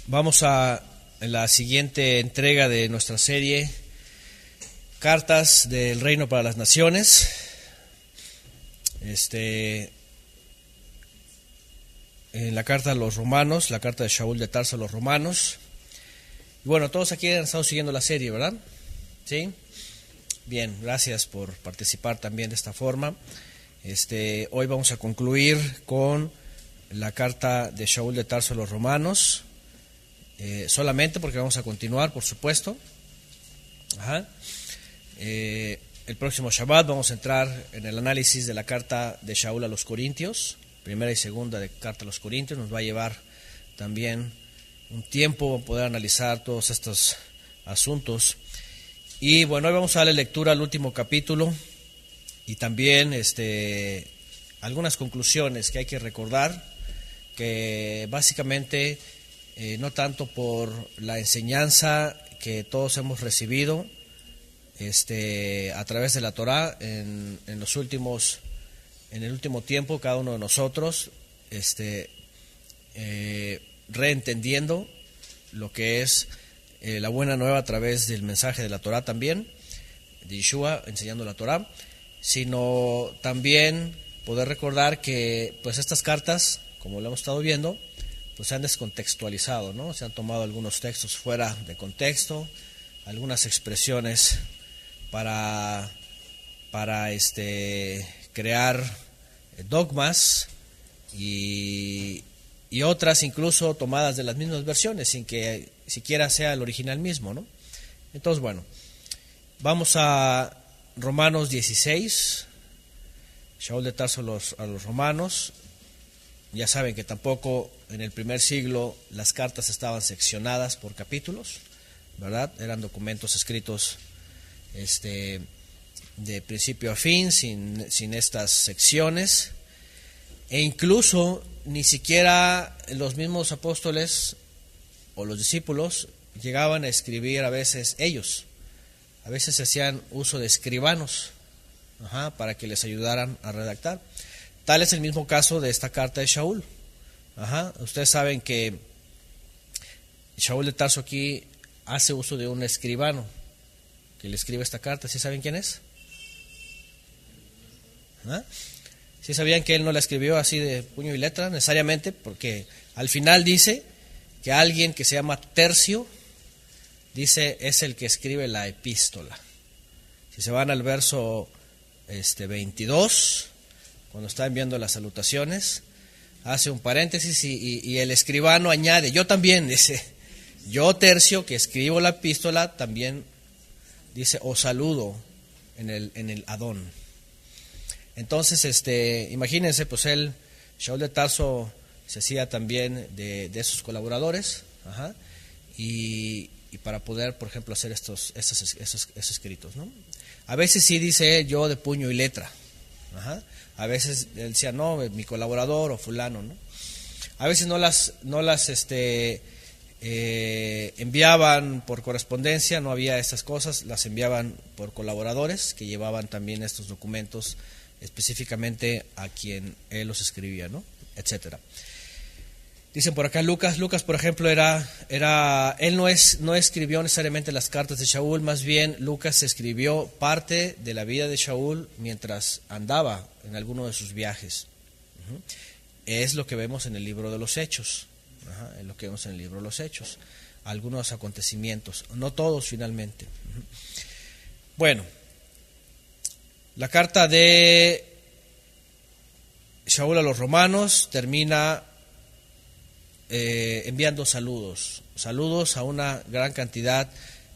Vamos a la siguiente entrega de nuestra serie, Cartas del Reino para las Naciones. En la carta a los romanos, la carta de Shaul de Tarso a los romanos. Y bueno, todos aquí han estado siguiendo la serie, ¿verdad? ¿Sí? Bien, gracias por participar también de esta forma. Hoy vamos a concluir con la carta de Shaul de Tarso a los romanos. Solamente porque vamos a continuar, por supuesto. El próximo Shabbat vamos a entrar en el análisis de la carta de Shaul a los Corintios, primera y segunda de carta a los Corintios. Nos va a llevar también un tiempo poder analizar todos estos asuntos. Y bueno, hoy vamos a darle lectura al último capítulo y también algunas conclusiones que hay que recordar, que básicamente no tanto por la enseñanza que todos hemos recibido a través de la Torá en el último tiempo, cada uno de nosotros reentendiendo lo que es la buena nueva a través del mensaje de la Torá también, de Yeshua enseñando la Torá, sino también poder recordar que pues estas cartas, como lo hemos estado viendo, pues se han descontextualizado, ¿no? Se han tomado algunos textos fuera de contexto, algunas expresiones para crear dogmas y otras incluso tomadas de las mismas versiones sin que siquiera sea el original mismo, ¿no? Entonces, bueno, vamos a Romanos 16, Shaul de Tarso a los romanos. Ya saben que tampoco en el primer siglo las cartas estaban seccionadas por capítulos, ¿verdad? Eran documentos escritos de principio a fin, sin estas secciones, e incluso ni siquiera los mismos apóstoles o los discípulos llegaban a escribir a veces ellos. A veces se hacían uso de escribanos para que les ayudaran a redactar. Tal es el mismo caso de esta carta de Shaul. Ustedes saben que Shaul de Tarso aquí hace uso de un escribano que le escribe esta carta. ¿Sí saben quién es? ¿Sí sabían que él no la escribió así de puño y letra necesariamente? Porque al final dice que alguien que se llama Tercio, dice, es el que escribe la epístola. Si se van al verso 22, cuando está enviando las salutaciones, hace un paréntesis y el escribano añade, yo también, dice, yo Tercio, que escribo la epístola, también dice, os saludo en el Adón. Entonces, imagínense, pues Shaul de Tarso se hacía también de esos colaboradores, y para poder, por ejemplo, hacer esos escritos, ¿no? A veces sí dice yo de puño y letra, a veces él decía, no, mi colaborador o fulano, ¿no? A veces no las enviaban por correspondencia, no había estas cosas, las enviaban por colaboradores que llevaban también estos documentos específicamente a quien él los escribía, ¿no? Etcétera. Dicen por acá Lucas, por ejemplo, él no escribió necesariamente las cartas de Shaul, más bien Lucas escribió parte de la vida de Shaul mientras andaba en alguno de sus viajes. Es lo que vemos en el libro de los Hechos, es lo que vemos en el libro de los Hechos, algunos acontecimientos, no todos finalmente. Bueno, la carta de Shaul a los romanos termina enviando saludos a una gran cantidad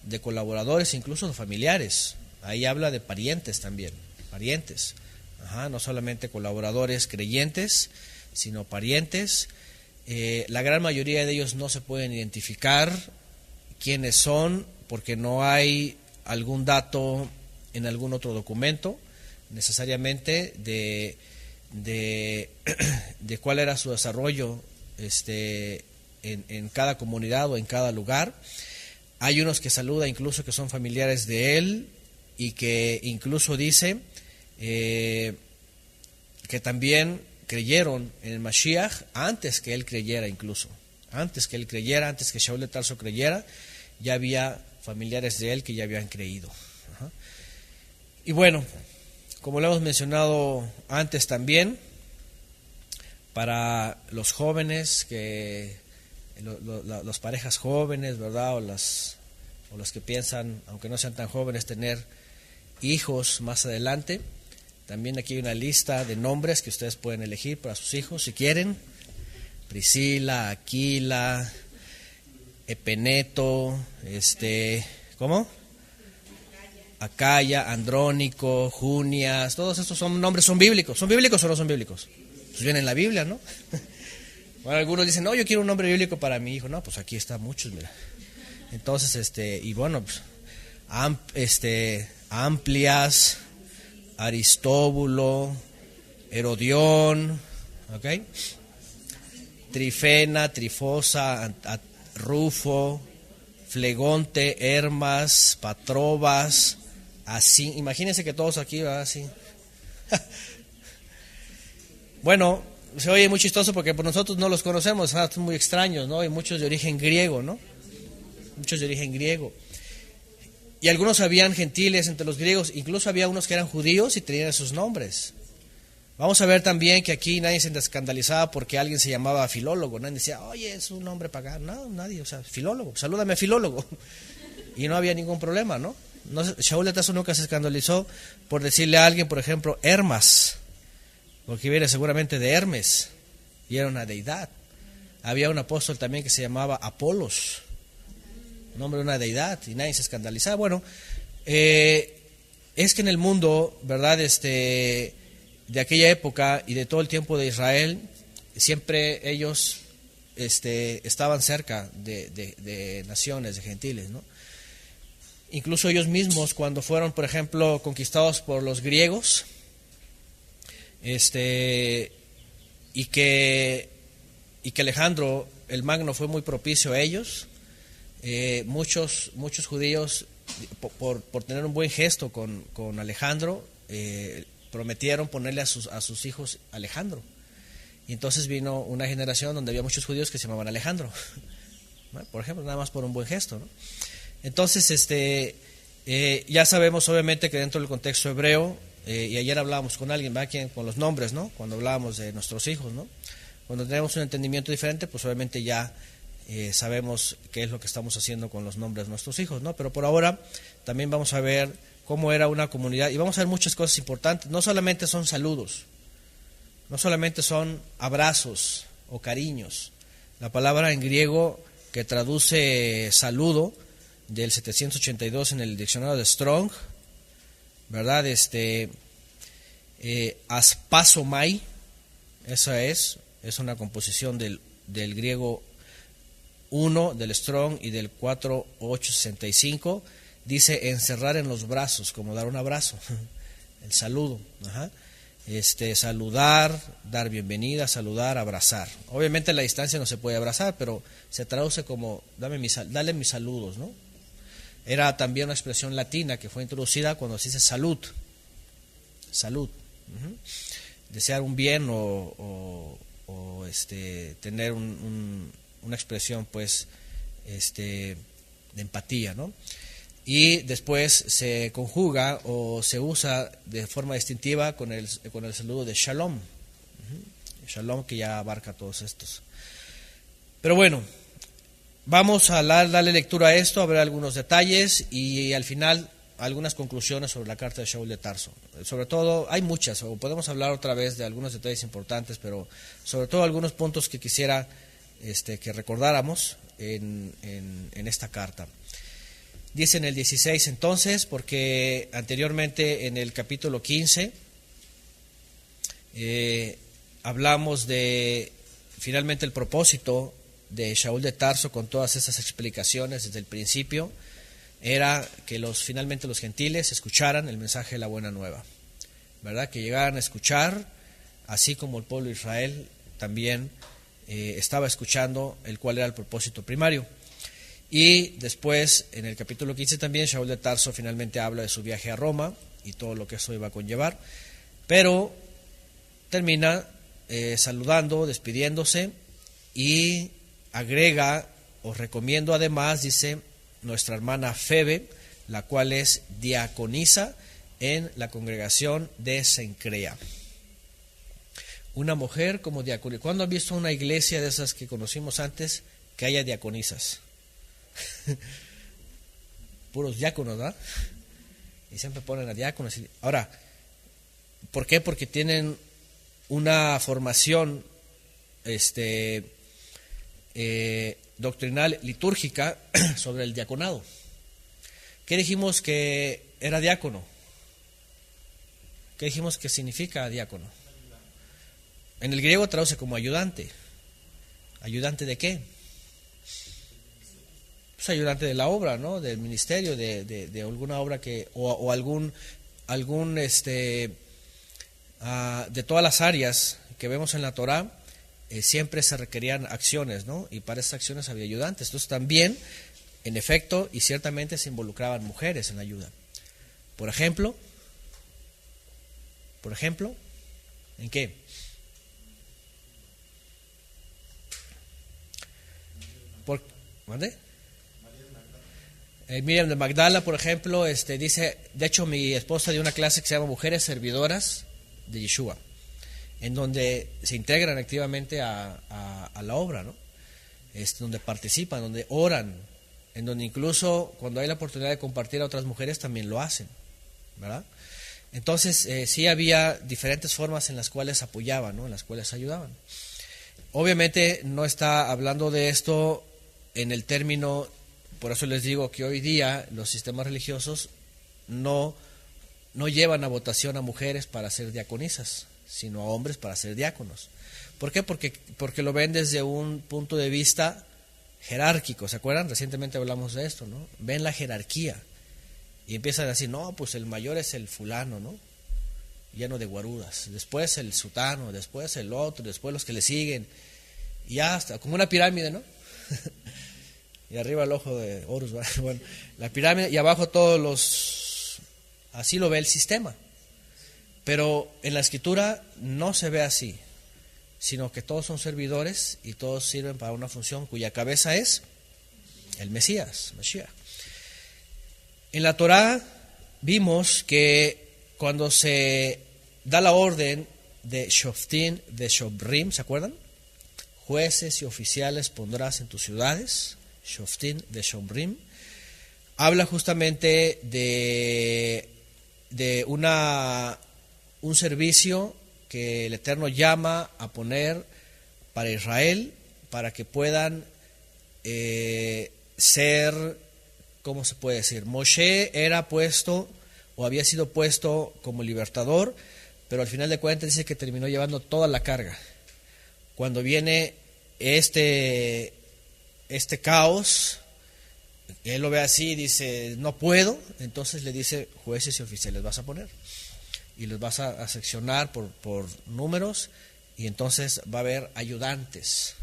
de colaboradores, incluso de familiares. Ahí habla de parientes también, no solamente colaboradores creyentes, sino parientes. La gran mayoría de ellos no se pueden identificar quiénes son, porque no hay algún dato en algún otro documento necesariamente de cuál era su desarrollo en cada comunidad o en cada lugar. Hay unos que saluda incluso que son familiares de él y que incluso dice que también creyeron en el Mashiach antes que él creyera incluso. Antes que él creyera, antes que Shaul de Tarso creyera, ya había familiares de él que ya habían creído. Ajá. Y bueno, como lo hemos mencionado antes también, para los jóvenes, las parejas jóvenes, ¿verdad? O los que piensan, aunque no sean tan jóvenes, tener hijos más adelante. También aquí hay una lista de nombres que ustedes pueden elegir para sus hijos si quieren. Priscila, Aquila, Epeneto, ¿cómo? Acaya, Andrónico, Junias, todos estos son nombres, son bíblicos. ¿Son bíblicos o no son bíblicos? Pues vienen en la Biblia, ¿no? Bueno, algunos dicen, no, yo quiero un nombre bíblico para mi hijo. No, pues aquí están muchos, mira. Entonces, y bueno, pues, Amplias, Aristóbulo, Herodión, ¿ok? Trifena, Trifosa, Rufo, Flegonte, Hermas, Patrobas, así. Imagínense que todos aquí van así. Bueno, se oye muy chistoso porque por nosotros no los conocemos, son muy extraños, ¿no? Y muchos de origen griego, ¿no? Muchos de origen griego. Y algunos habían gentiles entre los griegos, incluso había unos que eran judíos y tenían esos nombres. Vamos a ver también que aquí nadie se escandalizaba porque alguien se llamaba Filólogo. Nadie decía, oye, es un nombre pagano. No, nadie, o sea, Filólogo, salúdame Filólogo. Y no había ningún problema, ¿no? Shaul de Tarso nunca se escandalizó por decirle a alguien, por ejemplo, Hermas, porque viene seguramente de Hermes, y era una deidad. Había un apóstol también que se llamaba Apolos, nombre de una deidad, y nadie se escandalizaba. Bueno, es que en el mundo, ¿verdad?, de aquella época y de todo el tiempo de Israel, siempre ellos estaban cerca de naciones, de gentiles, ¿no? Incluso ellos mismos, cuando fueron, por ejemplo, conquistados por los griegos, y que Alejandro el Magno fue muy propicio a ellos, muchos judíos, por tener un buen gesto con Alejandro, prometieron ponerle a sus hijos Alejandro. Y entonces vino una generación donde había muchos judíos que se llamaban Alejandro, ¿no? Por ejemplo, nada más por un buen gesto, ¿no? Entonces, ya sabemos obviamente que dentro del contexto hebreo, y ayer hablábamos con alguien, ¿verdad?, con los nombres, ¿no? Cuando hablábamos de nuestros hijos, ¿no? Cuando tenemos un entendimiento diferente, pues obviamente ya sabemos qué es lo que estamos haciendo con los nombres de nuestros hijos, ¿no? Pero por ahora también vamos a ver cómo era una comunidad, y vamos a ver muchas cosas importantes. No solamente son saludos, no solamente son abrazos o cariños. La palabra en griego que traduce saludo del 782 en el diccionario de Strong, ¿verdad? Aspasomai, esa es una composición del griego 1, del Strong y del 4865. Dice encerrar en los brazos, como dar un abrazo, el saludo. Ajá. Saludar, dar bienvenida, saludar, abrazar. Obviamente a la distancia no se puede abrazar, pero se traduce como dale mis saludos, ¿no? Era también una expresión latina que fue introducida cuando se dice salud. Salud. Uh-huh. Desear un bien o tener una expresión, pues, de empatía, ¿no? Y después se conjuga o se usa de forma distintiva con el saludo de Shalom. Uh-huh. Shalom, que ya abarca todos estos. Pero bueno, vamos a darle lectura a esto, a ver algunos detalles y al final algunas conclusiones sobre la carta de Shaul de Tarso. Sobre todo, hay muchas, o podemos hablar otra vez de algunos detalles importantes, pero sobre todo algunos puntos que quisiera que recordáramos en esta carta. Dice en el 16 entonces, porque anteriormente en el capítulo 15 hablamos de finalmente el propósito de Shaul de Tarso con todas esas explicaciones desde el principio, era que finalmente los gentiles escucharan el mensaje de la buena nueva, ¿verdad? Que llegaran a escuchar, así como el pueblo de Israel también estaba escuchando, el cual era el propósito primario. Y después, en el capítulo 15 también, Shaul de Tarso finalmente habla de su viaje a Roma y todo lo que eso iba a conllevar, pero termina saludando, despidiéndose y agrega o recomiendo además, dice, nuestra hermana Febe, la cual es diaconisa en la congregación de Cencrea. Una mujer como diaconisa. ¿Cuándo han visto una iglesia de esas que conocimos antes que haya diaconisas? Puros diáconos, ¿verdad? Y siempre ponen a diáconos. Ahora, ¿por qué? Porque tienen una formación doctrinal litúrgica sobre el diaconado. ¿Qué dijimos que era diácono? ¿Qué dijimos que significa diácono? En el griego traduce como ayudante. ¿Ayudante de qué? Pues ayudante de la obra, ¿no? Del ministerio, de alguna obra que o algún de todas las áreas que vemos en la Torá, siempre se requerían acciones, ¿no? Y para esas acciones había ayudantes. Entonces también, en efecto, y ciertamente se involucraban mujeres en la ayuda. Por ejemplo, ¿en qué? ¿Mande? Miriam de Magdala, por ejemplo, dice, de hecho mi esposa dio una clase que se llama Mujeres Servidoras de Yeshua, en donde se integran activamente a la obra, ¿no? Donde participan, donde oran, en donde incluso cuando hay la oportunidad de compartir a otras mujeres también lo hacen, ¿verdad? Entonces sí había diferentes formas en las cuales apoyaban, ¿no? En las cuales ayudaban. Obviamente no está hablando de esto en el término, por eso les digo que hoy día los sistemas religiosos no llevan a votación a mujeres para ser diaconisas, sino a hombres para ser diáconos. ¿Por qué? Porque lo ven desde un punto de vista jerárquico. ¿Se acuerdan? Recientemente hablamos de esto, ¿no? Ven la jerarquía y empiezan a decir, no, pues el mayor es el fulano, ¿no? Lleno de guarudas. Después el sutano, después el otro, después los que le siguen. Y ya hasta, como una pirámide, ¿no? Y arriba el ojo de Horus, bueno, la pirámide y abajo todos los... Así lo ve el sistema. Pero en la Escritura no se ve así, sino que todos son servidores y todos sirven para una función cuya cabeza es el Mesías, Mashiach. En la Torá vimos que cuando se da la orden de Shoftim de Shobrim, ¿se acuerdan? Jueces y oficiales pondrás en tus ciudades, Shoftim de Shobrim, habla justamente de un servicio que el Eterno llama a poner para Israel, para que puedan ser, ¿cómo se puede decir? Moshe era puesto o había sido puesto como libertador, pero al final de cuentas dice que terminó llevando toda la carga. Cuando viene este caos, él lo ve así y dice, no puedo, entonces le dice, jueces y oficiales vas a poner. Y los vas a seccionar por números, y entonces va a haber ayudantes.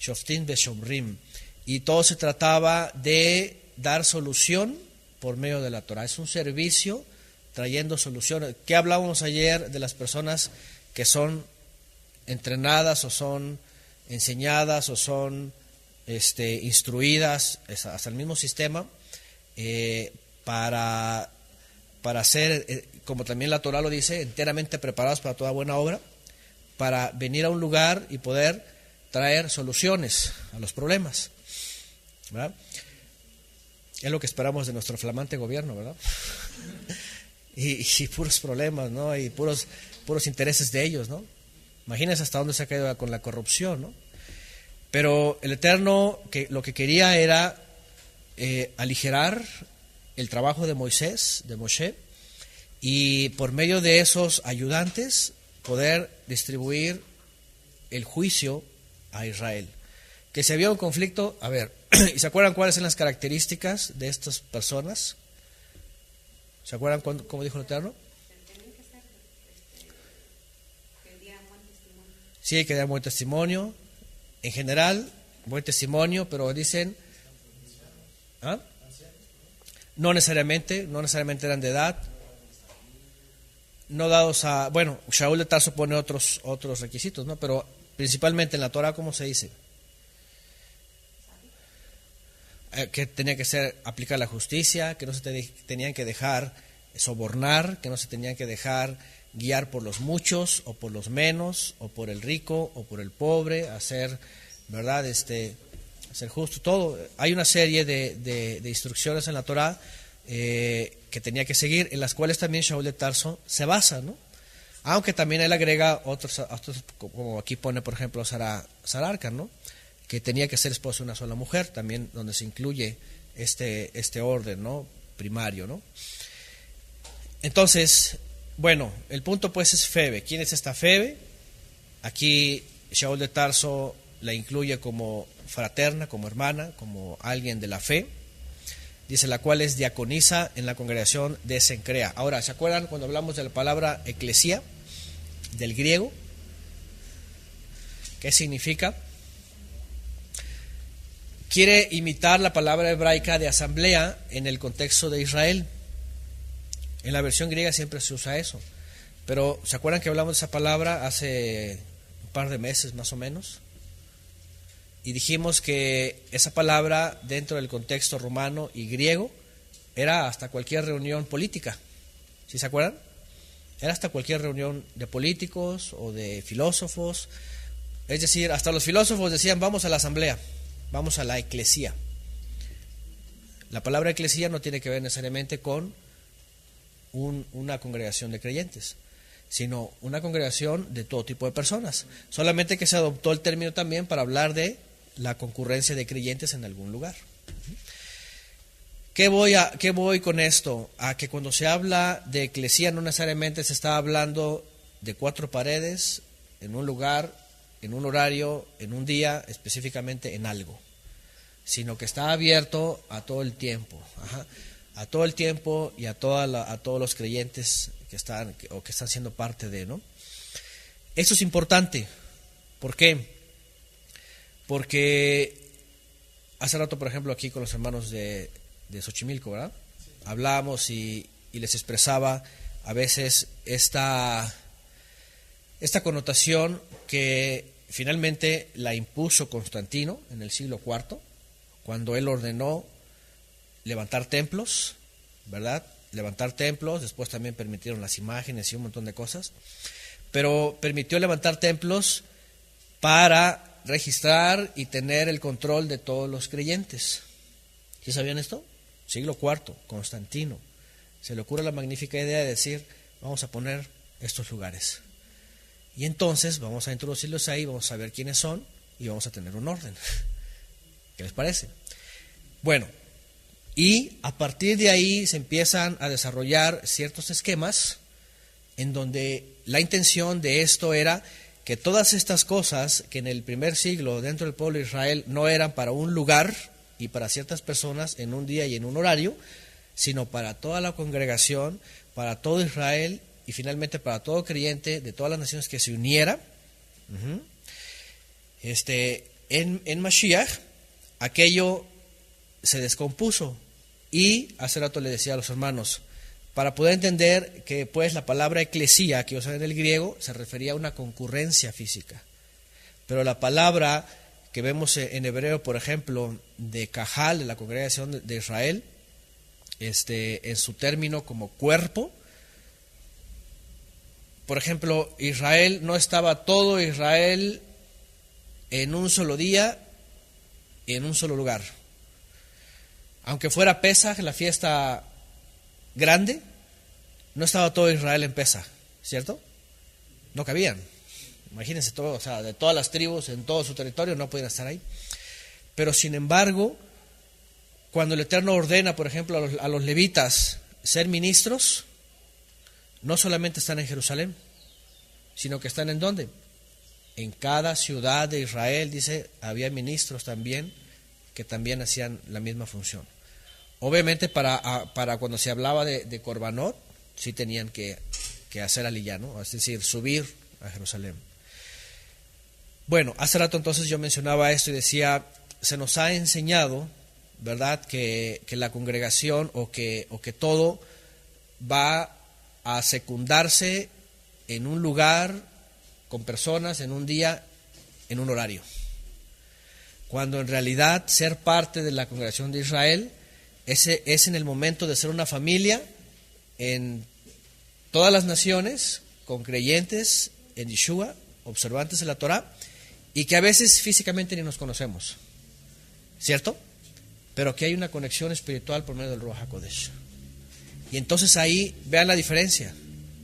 Shoftim Beshomrim. Y todo se trataba de dar solución por medio de la Torah. Es un servicio trayendo soluciones. ¿Qué hablábamos ayer de las personas que son entrenadas o son enseñadas o son instruidas hasta el mismo sistema para ser, como también la Torah lo dice, enteramente preparados para toda buena obra, para venir a un lugar y poder traer soluciones a los problemas, ¿verdad? Es lo que esperamos de nuestro flamante gobierno, ¿verdad? y puros problemas, ¿no? Y puros intereses de ellos, ¿no? Imagínense hasta dónde se ha caído con la corrupción, ¿no? Pero el Eterno lo que quería era aligerar el trabajo de Moisés, de Moshe, y por medio de esos ayudantes poder distribuir el juicio a Israel. Que si había un conflicto, a ver, ¿y se acuerdan cuáles son las características de estas personas? ¿Se acuerdan cómo dijo el Eterno? Sí, que dar buen testimonio. En general, buen testimonio, pero dicen, ¿ah? No necesariamente eran de edad, no dados a, bueno, Shaul de Tarso pone otros requisitos, ¿no? Pero principalmente en la Torah, ¿cómo se dice? que tenía que ser aplicar la justicia, que no se tenían que dejar sobornar, que no se tenían que dejar guiar por los muchos o por los menos, o por el rico o por el pobre, hacer, ¿verdad? Ser justo, todo. Hay una serie de instrucciones en la Torá que tenía que seguir, en las cuales también Shaul de Tarso se basa, ¿no? Aunque también él agrega otros, como aquí pone, por ejemplo, Sararca, ¿no? Que tenía que ser esposo de una sola mujer, también donde se incluye este orden, ¿no? Primario, ¿no? Entonces, bueno, el punto pues es Febe. ¿Quién es esta Febe? Aquí Shaul de Tarso la incluye como fraterna, como hermana, como alguien de la fe. Dice, la cual es diaconisa en la congregación de Cencrea. Ahora, ¿se acuerdan cuando hablamos de la palabra eclesía, del griego? ¿Qué significa? Quiere imitar la palabra hebraica de asamblea en el contexto de Israel. En la versión griega siempre se usa eso. Pero, ¿se acuerdan que hablamos de esa palabra hace un par de meses más o menos? Y dijimos que esa palabra dentro del contexto romano y griego era hasta cualquier reunión política. ¿Sí se acuerdan? Era hasta cualquier reunión de políticos o de filósofos. Es decir, hasta los filósofos decían, vamos a la asamblea, vamos a la eclesía. La palabra eclesía no tiene que ver necesariamente con una congregación de creyentes, sino una congregación de todo tipo de personas. Solamente que se adoptó el término también para hablar de la concurrencia de creyentes en algún lugar. ¿Qué voy con esto? A que cuando se habla de eclesía no necesariamente se está hablando de 4 paredes, en un lugar, en un horario, en un día, específicamente en algo, sino que está abierto a todo el tiempo, a todo el tiempo y a todos los creyentes que están siendo parte de, ¿no? Esto es importante. ¿Por qué? Porque hace rato, por ejemplo, aquí con los hermanos de Xochimilco, ¿verdad? Hablábamos y les expresaba a veces esta connotación que finalmente la impuso Constantino en el siglo IV, cuando él ordenó levantar templos, ¿verdad? Levantar templos, después también permitieron las imágenes y un montón de cosas, pero permitió levantar templos para registrar y tener el control de todos los creyentes. ¿Sí sabían esto? Siglo IV, Constantino. Se le ocurre la magnífica idea de decir, vamos a poner estos lugares. Y entonces vamos a introducirlos ahí, vamos a ver quiénes son y vamos a tener un orden. ¿Qué les parece? Bueno, y a partir de ahí se empiezan a desarrollar ciertos esquemas en donde la intención de esto era que todas estas cosas que en el primer siglo dentro del pueblo de Israel no eran para un lugar y para ciertas personas en un día y en un horario, sino para toda la congregación, para todo Israel y finalmente para todo creyente de todas las naciones que se uniera. En Mashiach aquello se descompuso y hace rato le decía a los hermanos, para poder entender que pues la palabra eclesía que usa en el griego se refería a una concurrencia física, pero la palabra que vemos en hebreo, por ejemplo, de Cajal, de la congregación de Israel, en su término como cuerpo, por ejemplo, Israel no estaba todo Israel en un solo día y en un solo lugar. Aunque fuera Pesaj, la fiesta grande, no estaba todo Israel en Pesaj, ¿cierto? No cabían. Imagínense todo, o sea, de todas las tribus en todo su territorio no podían estar ahí. Pero sin embargo, cuando el Eterno ordena, por ejemplo, a los levitas ser ministros, no solamente están en Jerusalén, sino que están ¿en dónde? En cada ciudad de Israel, dice, había ministros también que también hacían la misma función. Obviamente para cuando se hablaba de Corbanot, sí tenían que hacer aliyá, ¿no? Es decir, subir a Jerusalén. Bueno, hace rato entonces yo mencionaba esto y decía, se nos ha enseñado, ¿verdad?, que la congregación o que todo va a secundarse en un lugar, con personas, en un día, en un horario. cuando en realidad ser parte de la congregación de Israel es en el momento de ser una familia en todas las naciones, con creyentes en Yeshua, observantes de la Torah, y que a veces físicamente ni nos conocemos, ¿cierto? Pero que hay una conexión espiritual por medio del Ruach HaKodesh. Y entonces ahí vean la diferencia.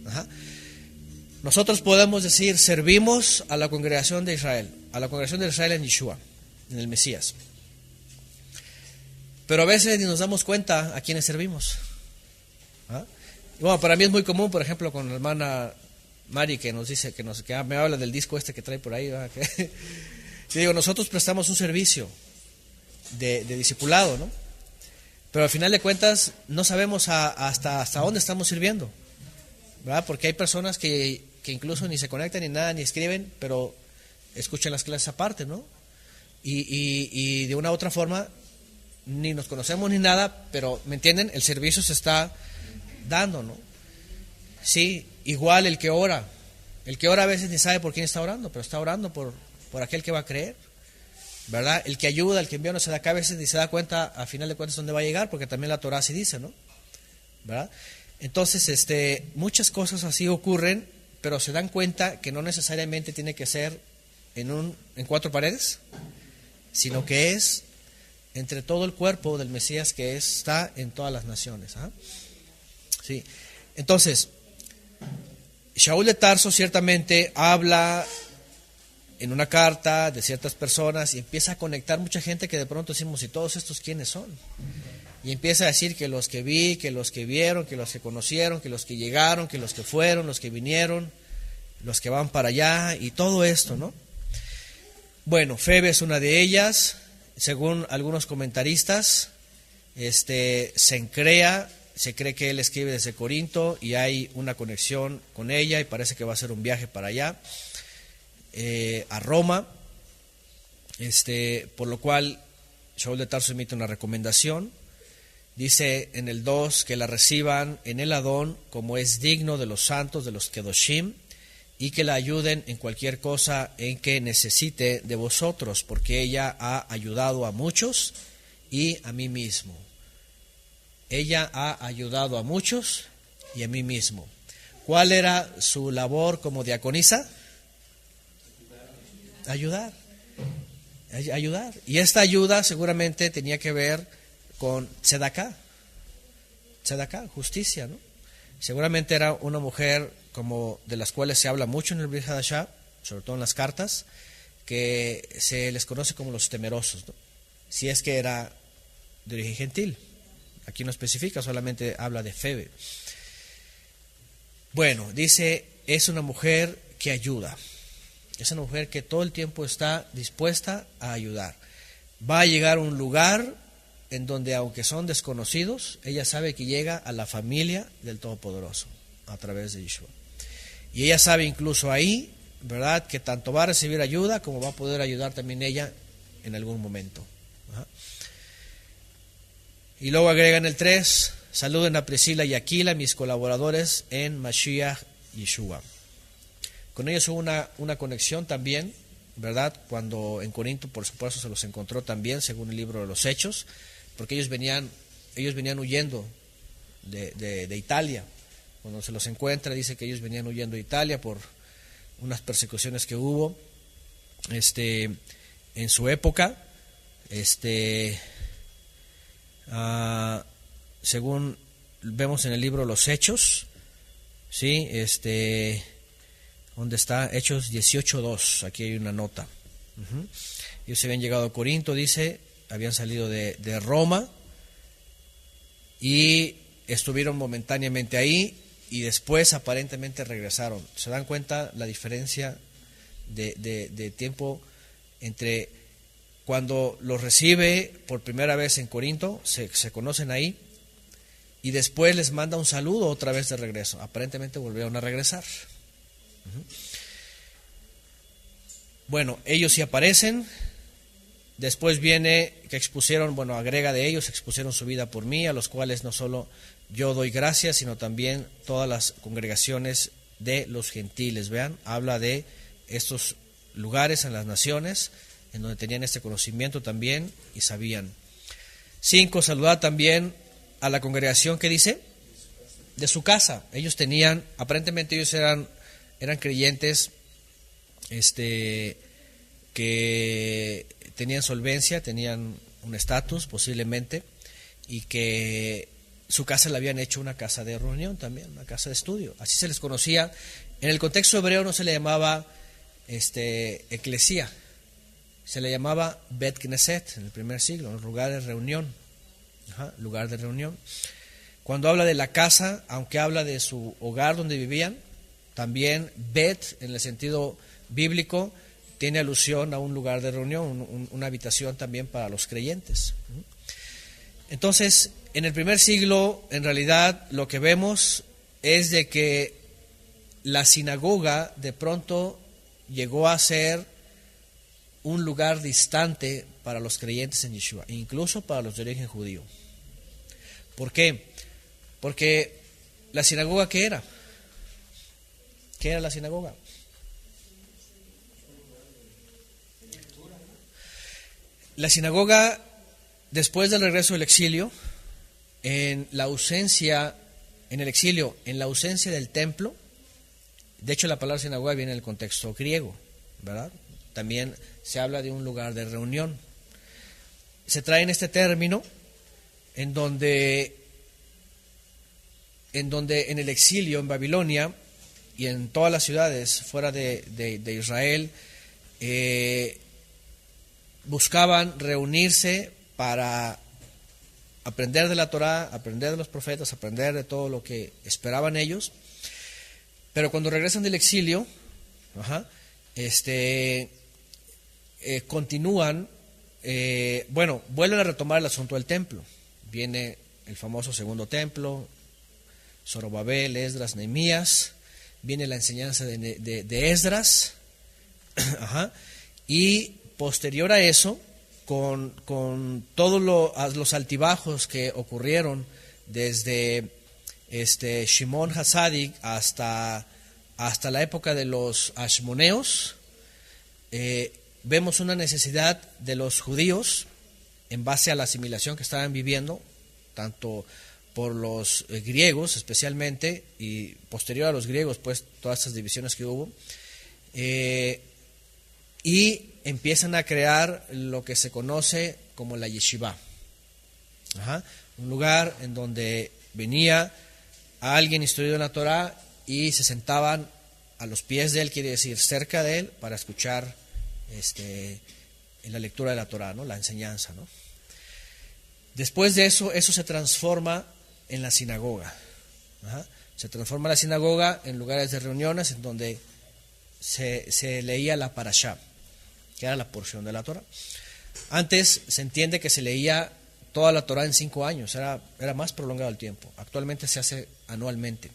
Ajá. Nosotros podemos decir, servimos a la congregación de Israel, a la congregación de Israel en Yeshua, en el Mesías. Pero a veces ni nos damos cuenta a quienes servimos. ¿Ah? Bueno, para mí es muy común, por ejemplo, con la hermana Mari, que nos dice, que me habla del disco este que trae por ahí, ¿verdad? Yo digo, nosotros prestamos un servicio de discipulado, ¿no? Pero al final de cuentas no sabemos hasta dónde estamos sirviendo, ¿verdad? Porque hay personas que incluso ni se conectan ni nada, ni escriben, pero escuchan las clases aparte, ¿no? Y de una u otra forma ni nos conocemos ni nada, pero, ¿me entienden? El servicio se está dando, ¿no? Sí, igual el que ora a veces ni sabe por quién está orando, pero está orando por aquel que va a creer, ¿verdad? El que ayuda, el que envía una sedacá, a veces ni se da cuenta, a final de cuentas, dónde va a llegar, porque también la Torah así dice, ¿no? ¿Verdad? Entonces, muchas cosas así ocurren, pero se dan cuenta que no necesariamente tiene que ser en 4 paredes, sino que es entre todo el cuerpo del Mesías que está en todas las naciones. ¿Ah? Sí. Entonces, Shaul de Tarso ciertamente habla en una carta de ciertas personas y empieza a conectar mucha gente que de pronto decimos, ¿y todos estos quiénes son? Y empieza a decir que los que vi, que los que vieron, que los que conocieron, que los que llegaron, que los que fueron, los que vinieron, los que van para allá y todo esto, ¿no? Bueno, Febe es una de ellas, según algunos comentaristas, se cree que él escribe desde Corinto y hay una conexión con ella y parece que va a hacer un viaje para allá, a Roma, por lo cual Shaul de Tarso emite una recomendación. Dice en el 2 que la reciban en el Adón como es digno de los santos, de los Kedoshim, y que la ayuden en cualquier cosa en que necesite de vosotros, porque ella ha ayudado a muchos y a mí mismo. Ella ha ayudado a muchos y a mí mismo. ¿Cuál era su labor como diaconisa? Ayudar. Y esta ayuda seguramente tenía que ver con tzedaká, justicia, ¿no? Seguramente era una mujer como de las cuales se habla mucho en el Brit Hadashah, sobre todo en las cartas, que se les conoce como los temerosos, ¿no? Si es que era de origen gentil. Aquí no especifica, solamente habla de Febe. Bueno, dice, es una mujer que ayuda. Es una mujer que todo el tiempo está dispuesta a ayudar. Va a llegar a un lugar en donde, aunque son desconocidos, ella sabe que llega a la familia del Todopoderoso a través de Yeshua. Y ella sabe incluso ahí, ¿verdad?, que tanto va a recibir ayuda como va a poder ayudar también ella en algún momento. Ajá. Y luego agrega en el 3, saluden a Priscila y Aquila, mis colaboradores en Mashiach Yeshua. Con ellos hubo una conexión también, ¿verdad? Cuando en Corinto, por supuesto, se los encontró también, según el libro de los Hechos, porque ellos venían huyendo de Italia. Cuando se los encuentra, dice que ellos venían huyendo de Italia por unas persecuciones que hubo en su época. Según vemos en el libro Los Hechos, ¿sí? ¿Dónde está? Hechos 18:2, aquí hay una nota. Ellos se habían llegado a Corinto, dice, habían salido de Roma y estuvieron momentáneamente ahí y después aparentemente regresaron. ¿Se dan cuenta la diferencia de tiempo entre cuando los recibe por primera vez en Corinto, se conocen ahí, y después les manda un saludo otra vez de regreso? Aparentemente volvieron a regresar. Bueno, ellos sí aparecen. Después viene que expusieron, agrega de ellos, expusieron su vida por mí, a los cuales no solo yo doy gracias, sino también todas las congregaciones de los gentiles. Vean, habla de estos lugares en las naciones en donde tenían este conocimiento también y sabían. 5, saludar también a la congregación, ¿qué dice? De su casa. Ellos tenían, aparentemente ellos eran creyentes que tenían solvencia, tenían un estatus posiblemente, y que su casa la habían hecho una casa de reunión también, una casa de estudio. Así se les conocía. En el contexto hebreo no se le llamaba eclesía, se le llamaba Bet Knesset en el primer siglo, un lugar de reunión. Lugar de reunión. Cuando habla de la casa, aunque habla de su hogar donde vivían, también Bet, en el sentido bíblico, tiene alusión a un lugar de reunión, una habitación también para los creyentes. Entonces, en el primer siglo, en realidad, lo que vemos es de que la sinagoga de pronto llegó a ser un lugar distante para los creyentes en Yeshua, incluso para los de origen judío. ¿Por qué? Porque la sinagoga, ¿qué era? ¿Qué era la sinagoga? La sinagoga, después del regreso del exilio, en el exilio, en la ausencia del templo, de hecho la palabra sinagoga viene del contexto griego, ¿verdad? También se habla de un lugar de reunión. Se trae en este término en donde en el exilio en Babilonia y en todas las ciudades fuera de Israel buscaban reunirse para aprender de la Torá, aprender de los profetas, aprender de todo lo que esperaban ellos. Pero cuando regresan del exilio, continúan, vuelven a retomar el asunto del templo. Viene el famoso segundo templo, Zorobabel, Esdras, Nehemías, viene la enseñanza de Esdras, y posterior a eso, con todos los altibajos que ocurrieron desde Shimon HaTzadik hasta la época de los Ashmoneos, vemos una necesidad de los judíos en base a la asimilación que estaban viviendo, tanto por los griegos especialmente, y posterior a los griegos, pues todas estas divisiones que hubo, y empiezan a crear lo que se conoce como la yeshiva, un lugar en donde venía a alguien instruido en la Torah y se sentaban a los pies de él, quiere decir cerca de él, para escuchar en la lectura de la Torah, ¿no? La enseñanza, ¿no? Después de eso se transforma en la sinagoga. Se transforma la sinagoga en lugares de reuniones en donde se leía la parashá, que era la porción de la Torah. Antes se entiende que se leía toda la Torah en 5 años, era más prolongado el tiempo. Actualmente se hace anualmente.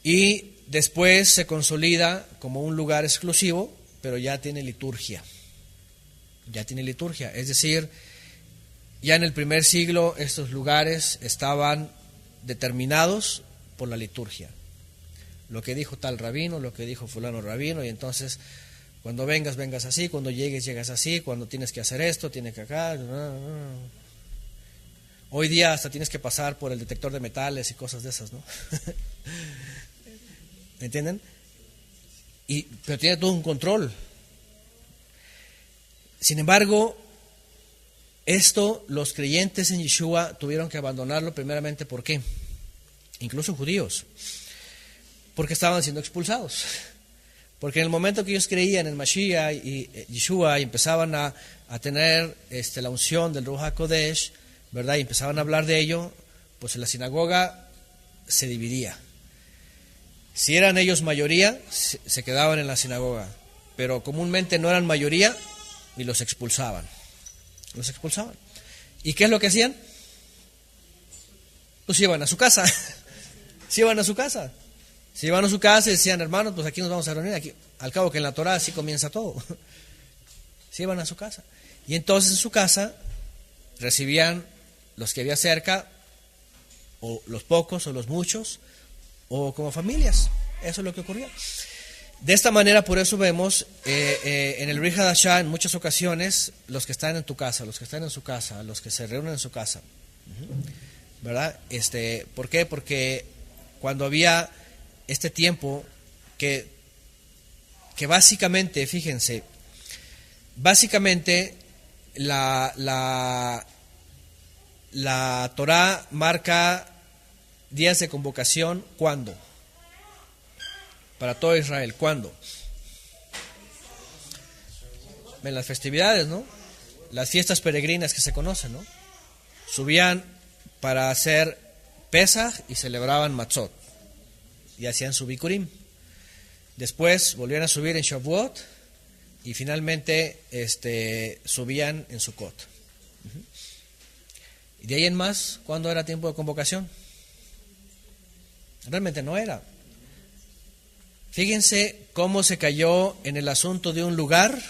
Y después se consolida como un lugar exclusivo, pero ya tiene liturgia. Es decir, ya en el primer siglo estos lugares estaban determinados por la liturgia. Lo que dijo tal rabino, lo que dijo fulano rabino, y entonces cuando vengas así, cuando llegas así, cuando tienes que hacer esto, tienes que acá. Hoy día hasta tienes que pasar por el detector de metales y cosas de esas, ¿no? ¿Me entienden? Pero tiene todo un control. Sin embargo, esto los creyentes en Yeshua tuvieron que abandonarlo primeramente. ¿Por qué? Incluso judíos. Porque estaban siendo expulsados. Porque en el momento que ellos creían en Mashiach y Yeshua y empezaban a tener la unción del Ruach HaKodesh, ¿verdad? Y empezaban a hablar de ello, pues en la sinagoga se dividía. Si eran ellos mayoría, se quedaban en la sinagoga, pero comúnmente no eran mayoría y los expulsaban. ¿Y qué es lo que hacían? Pues se iban a su casa. Se iban a su casa y decían, hermanos, pues aquí nos vamos a reunir. Aquí, al cabo que en la Torah así comienza todo. Se iban a su casa. Y entonces en su casa recibían los que había cerca, o los pocos, o los muchos, o como familias. Eso es lo que ocurría. De esta manera, por eso vemos en el Brit Hadashah en muchas ocasiones los que están en tu casa, los que están en su casa, los que se reúnen en su casa, ¿verdad? ¿Por qué? Porque cuando había este tiempo que básicamente, fíjense, básicamente la Torah marca días de convocación, ¿cuándo? Para todo Israel, ¿cuándo? En las festividades, ¿no? Las fiestas peregrinas que se conocen, ¿no? Subían para hacer Pesaj y celebraban Matzot y hacían su Bikurim. Después volvían a subir en Shavuot y finalmente subían en Sukkot. Y de ahí en más, ¿cuándo era tiempo de convocación? Realmente no era. Fíjense cómo se cayó en el asunto de un lugar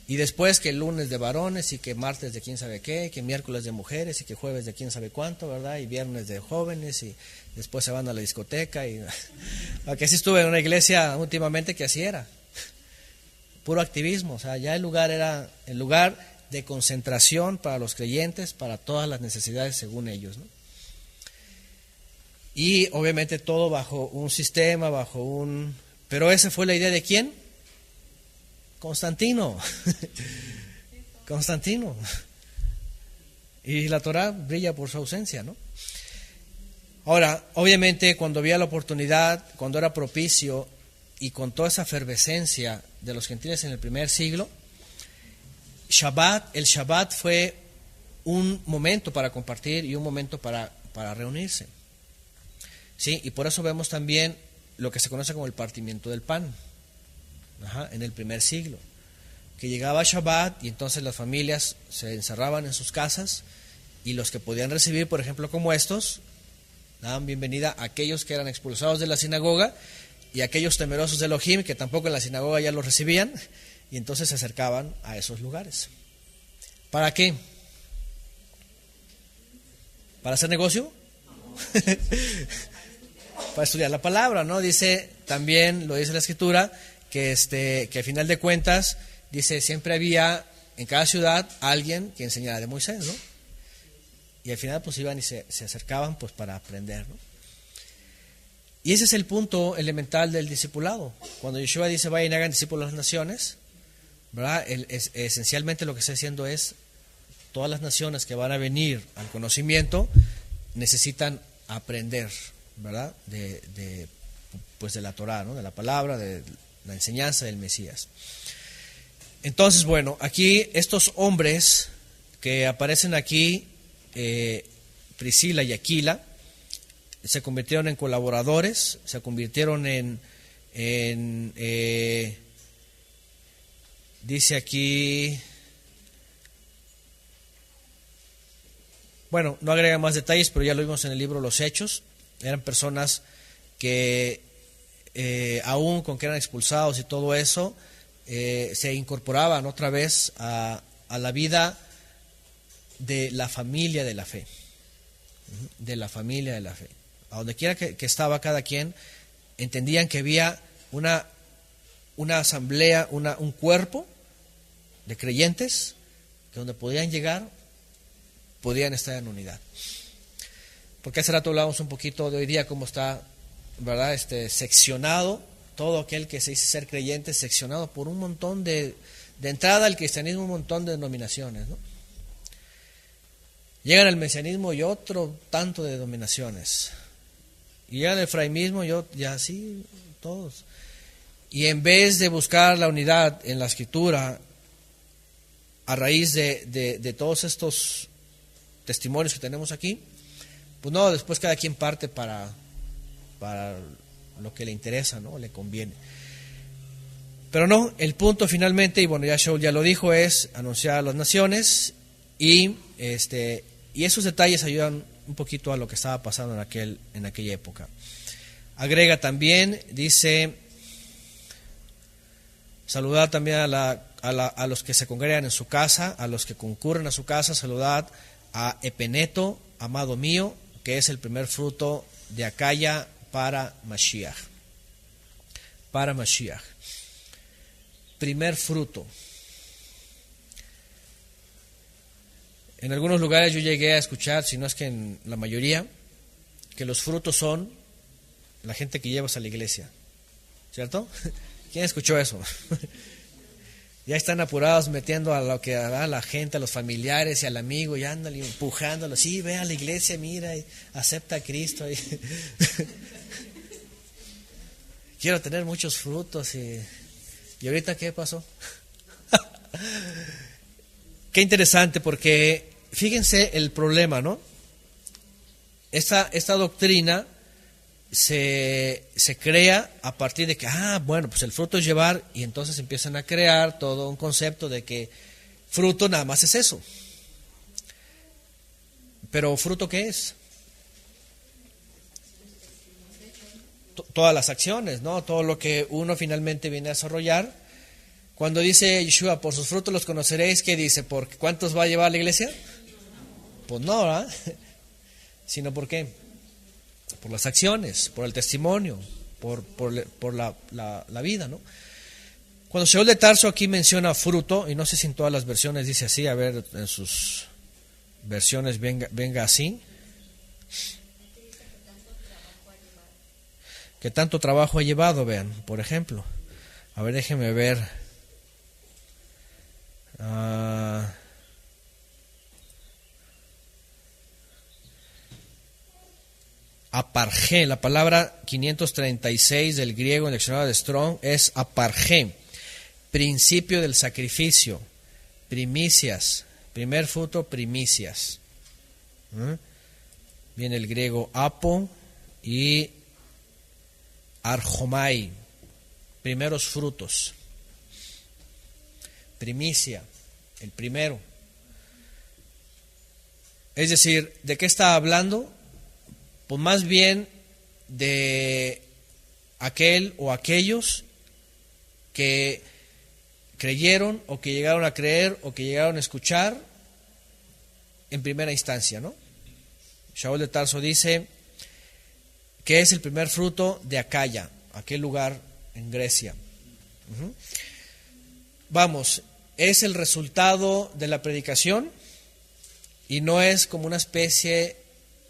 y después que el lunes de varones y que martes de quién sabe qué, que miércoles de mujeres y que jueves de quién sabe cuánto, ¿verdad? Y viernes de jóvenes y después se van a la discoteca. Aunque sí estuve en una iglesia últimamente que así era, puro activismo, o sea, ya el lugar era el lugar de concentración para los creyentes, para todas las necesidades según ellos, ¿no? Y obviamente todo bajo un sistema, Pero esa fue la idea de ¿quién? Constantino. Constantino. Y la Torah brilla por su ausencia, ¿no? Ahora, obviamente cuando había la oportunidad, cuando era propicio y con toda esa efervescencia de los gentiles en el primer siglo, el Shabbat fue un momento para compartir y un momento para reunirse. Sí, y por eso vemos también lo que se conoce como el partimiento del pan, en el primer siglo, que llegaba Shabbat y entonces las familias se encerraban en sus casas y los que podían recibir, por ejemplo, como estos, daban bienvenida a aquellos que eran expulsados de la sinagoga y a aquellos temerosos de Elohim que tampoco en la sinagoga ya los recibían y entonces se acercaban a esos lugares. ¿Para qué? ¿Para hacer negocio? Para estudiar la palabra, ¿no? Dice, también lo dice la Escritura, que al final de cuentas, dice, siempre había en cada ciudad alguien que enseñara de Moisés, ¿no? Y al final pues iban y se acercaban pues para aprender, ¿no? Y ese es el punto elemental del discipulado. Cuando Yeshua dice, vayan y hagan discípulos a las naciones, ¿verdad? Esencialmente lo que está diciendo es, todas las naciones que van a venir al conocimiento necesitan aprender, ¿verdad? De la Torah, ¿no? De la palabra, de la enseñanza del Mesías. Entonces, bueno, aquí estos hombres que aparecen aquí, Priscila y Aquila, se convirtieron en colaboradores, se convirtieron dice aquí, bueno, no agrega más detalles, pero ya lo vimos en el libro Los Hechos. Eran personas que aún con que eran expulsados y todo eso, se incorporaban otra vez a la vida de la familia de la fe. De la familia de la fe. A donde quiera que estaba cada quien, entendían que había una asamblea, un cuerpo de creyentes que donde podían llegar, podían estar en unidad. Porque hace rato hablábamos un poquito de hoy día cómo está, ¿verdad? Seccionado, todo aquel que se dice ser creyente, seccionado por un montón de entrada al cristianismo, un montón de denominaciones, ¿no? Llegan al mesianismo y otro tanto de denominaciones. Y llegan al efraimismo y así, todos. Y en vez de buscar la unidad en la Escritura, a raíz de todos estos testimonios que tenemos aquí, pues no, después cada quien parte para lo que le interesa, ¿no? Le conviene. Pero no, el punto finalmente, y bueno, ya Shaul ya lo dijo, es anunciar a las naciones y esos detalles ayudan un poquito a lo que estaba pasando en aquella época. Agrega también, dice, saludad también a los que se congregan en su casa, a los que concurren a su casa, saludad a Epeneto, amado mío, que es el primer fruto de Acaya para Mashiach. para Mashiach. Primer fruto. En algunos lugares yo llegué a escuchar, si no es que en la mayoría, que los frutos son la gente que llevas a la iglesia. ¿Cierto? ¿Quién escuchó eso? Ya están apurados metiendo a lo que a la gente, a los familiares y al amigo, y andan empujándolo. Sí, ve a la iglesia, mira, y acepta a Cristo. Quiero tener muchos frutos. ¿Y ahorita qué pasó? Qué interesante, porque fíjense el problema, ¿no? Esta doctrina se crea a partir de que, bueno, pues el fruto es llevar, y entonces empiezan a crear todo un concepto de que fruto nada más es eso. Pero ¿fruto qué es? Todas las acciones, ¿no? Todo lo que uno finalmente viene a desarrollar. Cuando dice Yeshua, por sus frutos los conoceréis, ¿qué dice? ¿Por cuántos va a llevar a la iglesia? Pues no, ¿verdad? Sino ¿por qué? Por las acciones, por el testimonio, por la vida, ¿no? Cuando Shaul de Tarso aquí menciona fruto, y no sé si en todas las versiones dice así, a ver, en sus versiones venga así. ¿Qué tanto trabajo ha llevado? Vean, por ejemplo. A ver, déjenme ver. Apargé, la palabra 536 del griego en el diccionario de Strong es apargé, principio del sacrificio, primicias, primer fruto, primicias. Viene el griego apo y arjomai, primeros frutos, primicia, el primero. Es decir, ¿de qué está hablando? Pues más bien de aquel o aquellos que creyeron o que llegaron a creer o que llegaron a escuchar en primera instancia, ¿no? Shaul de Tarso dice que es el primer fruto de Acaya, aquel lugar en Grecia. Vamos, es el resultado de la predicación y no es como una especie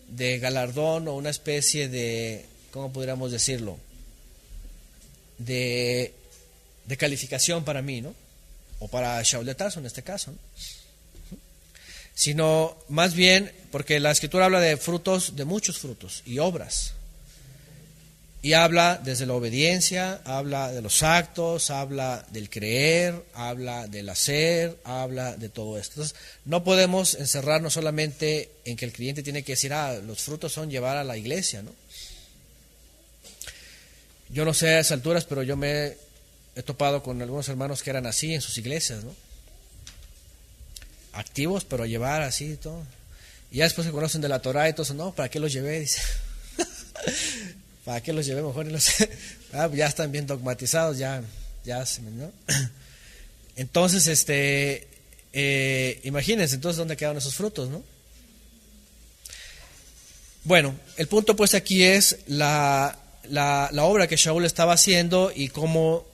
de galardón o una especie de, ¿cómo podríamos decirlo? De calificación para mí, ¿no? O para Shaul de Tarso en este caso, ¿no? Sino más bien porque la Escritura habla de frutos, de muchos frutos y obras. Y habla desde la obediencia, habla de los actos, habla del creer, habla del hacer, habla de todo esto. Entonces, no podemos encerrarnos solamente en que el creyente tiene que decir, los frutos son llevar a la iglesia, ¿no? Yo no sé a esas alturas, pero yo me he topado con algunos hermanos que eran así en sus iglesias, ¿no? Activos, pero llevar así y todo. Y ya después se conocen de la Torah y todo eso, no, ¿para qué los llevé? Dice. ¿Para qué los llevé mejor? Ya están bien dogmatizados, ya, ¿no? Entonces, imagínense, entonces, ¿dónde quedaron esos frutos, no? Bueno, el punto pues aquí es la obra que Shaul estaba haciendo y cómo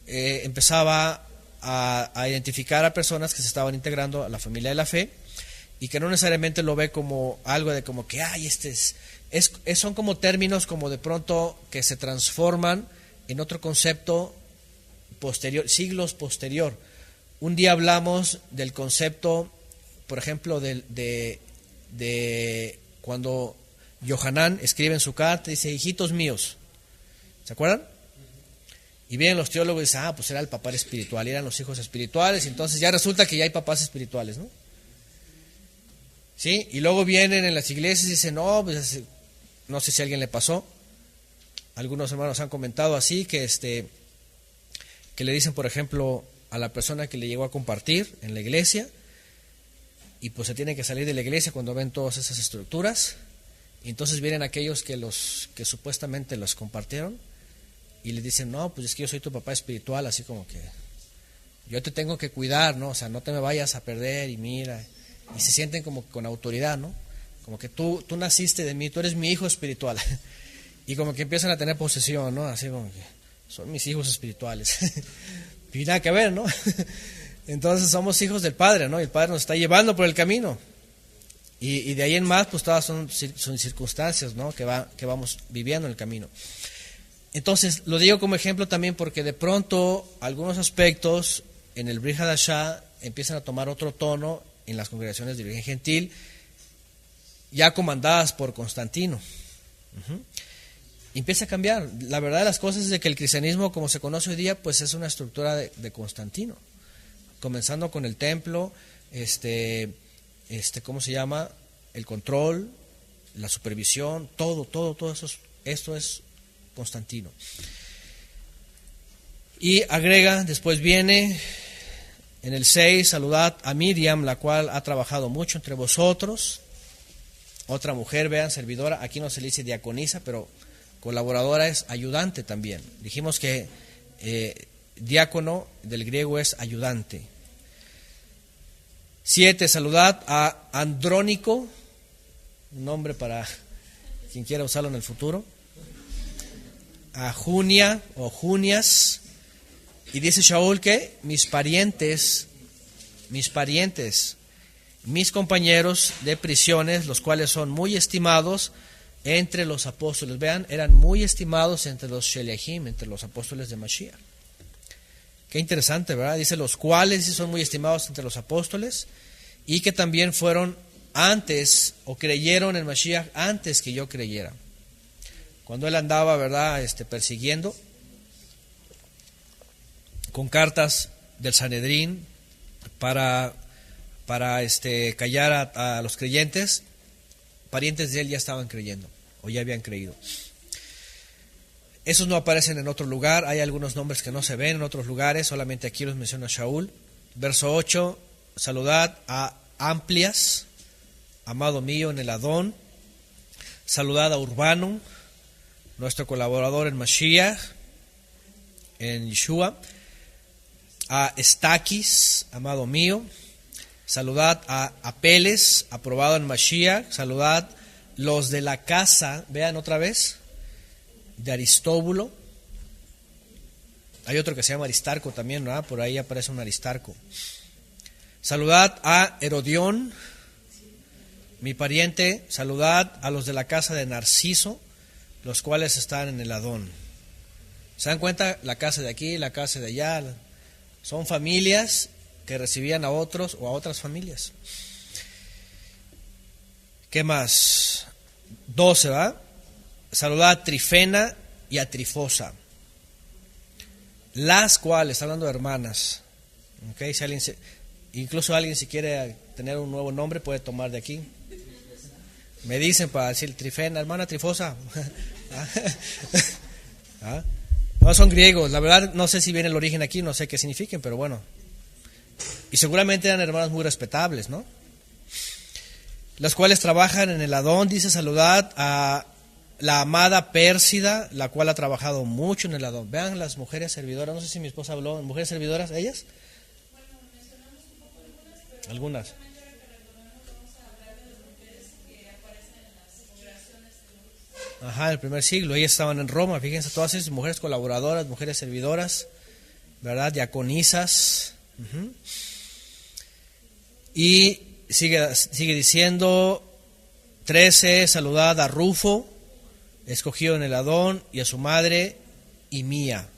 empezaba a identificar a personas que se estaban integrando a la familia de la fe y que no necesariamente lo ve como algo de como que, son como términos como de pronto que se transforman en otro concepto posterior, siglos posterior. Un día hablamos del concepto, por ejemplo, de cuando Yohanan escribe en su carta, dice, hijitos míos, ¿se acuerdan? Y vienen los teólogos y dicen, pues era el papá espiritual, eran los hijos espirituales, y entonces ya resulta que ya hay papás espirituales, ¿no? ¿Sí? Y luego vienen en las iglesias y dicen, no, pues no sé si a alguien le pasó, algunos hermanos han comentado así, que le dicen, por ejemplo, a la persona que le llegó a compartir en la iglesia, y pues se tiene que salir de la iglesia cuando ven todas esas estructuras, y entonces vienen aquellos que supuestamente los compartieron, y le dicen, no, pues es que yo soy tu papá espiritual, así como que yo te tengo que cuidar, ¿no? O sea, no te me vayas a perder, y mira, y se sienten como con autoridad, ¿no? Como que tú naciste de mí, tú eres mi hijo espiritual. Y como que empiezan a tener posesión, ¿no? Así como que son mis hijos espirituales. Y nada que ver, ¿no? Entonces somos hijos del Padre, ¿no? Y el Padre nos está llevando por el camino. Y de ahí en más, pues todas son circunstancias, ¿no? Que vamos viviendo en el camino. Entonces, lo digo como ejemplo también porque de pronto algunos aspectos en el Brit Hadashah empiezan a tomar otro tono en las congregaciones de origen gentil, ya comandadas por Constantino. Empieza a cambiar. La verdad de las cosas es de que el cristianismo, como se conoce hoy día, pues es una estructura de Constantino. Comenzando con el templo, ¿cómo se llama? El control, la supervisión, todo eso, esto es Constantino. Y agrega, después viene en el 6, saludad a Miriam, la cual ha trabajado mucho entre vosotros. Otra mujer, vean, servidora, aquí no se le dice diaconisa, pero colaboradora es ayudante también. Dijimos que diácono del griego es ayudante. 7, saludad a Andrónico, un nombre para quien quiera usarlo en el futuro. A Junia o Junias. Y dice Shaul que mis parientes, mis compañeros de prisiones, los cuales son muy estimados entre los apóstoles. Vean, eran muy estimados entre los Sheliachim, entre los apóstoles de Mashiach. Qué interesante, ¿verdad? Dice, los cuales son muy estimados entre los apóstoles y que también fueron antes o creyeron en Mashiach antes que yo creyera. Cuando él andaba, ¿verdad?, persiguiendo con cartas del Sanedrín para callar a los creyentes, parientes de él ya estaban creyendo o ya habían creído. Esos no aparecen en otro lugar, hay algunos nombres que no se ven en otros lugares, solamente aquí los menciona Shaul. Verso 8, saludad a Amplias, amado mío en el Adón. Saludad a Urbano, nuestro colaborador en Mashiach, en Yeshua. A Estaquis, amado mío. Saludad a Apeles, aprobado en Mashiach. Saludad los de la casa, vean otra vez, de Aristóbulo. Hay otro que se llama Aristarco también, ¿verdad? Por ahí aparece un Aristarco. Saludad a Herodión, mi pariente. Saludad a los de la casa de Narciso, los cuales están en el Adón. ¿Se dan cuenta? La casa de aquí, la casa de allá. Son familias que recibían a otros o a otras familias. ¿Qué más? 12, ¿va? Saludad a Trifena y a Trifosa, las cuales, está hablando de hermanas, ¿okay? Si alguien incluso alguien si quiere tener un nuevo nombre puede tomar de aquí. Me dicen para decir Trifena, hermana Trifosa. ¿Ah? No, son griegos, la verdad no sé si viene el origen aquí, no sé qué signifiquen, pero bueno. Y seguramente eran hermanas muy respetables, ¿no? Las cuales trabajan en el Adón, dice, saludad a la amada Pérsida, la cual ha trabajado mucho en el Adón. Vean las mujeres servidoras, no sé si mi esposa habló, mujeres servidoras, ¿ellas? Algunas. Ajá, el primer siglo, ellas estaban en Roma, fíjense, todas esas mujeres colaboradoras, mujeres servidoras, ¿verdad? Diaconisas. Y sigue diciendo, 13, saludad a Rufo, escogido en el Adón, y a su madre y mía.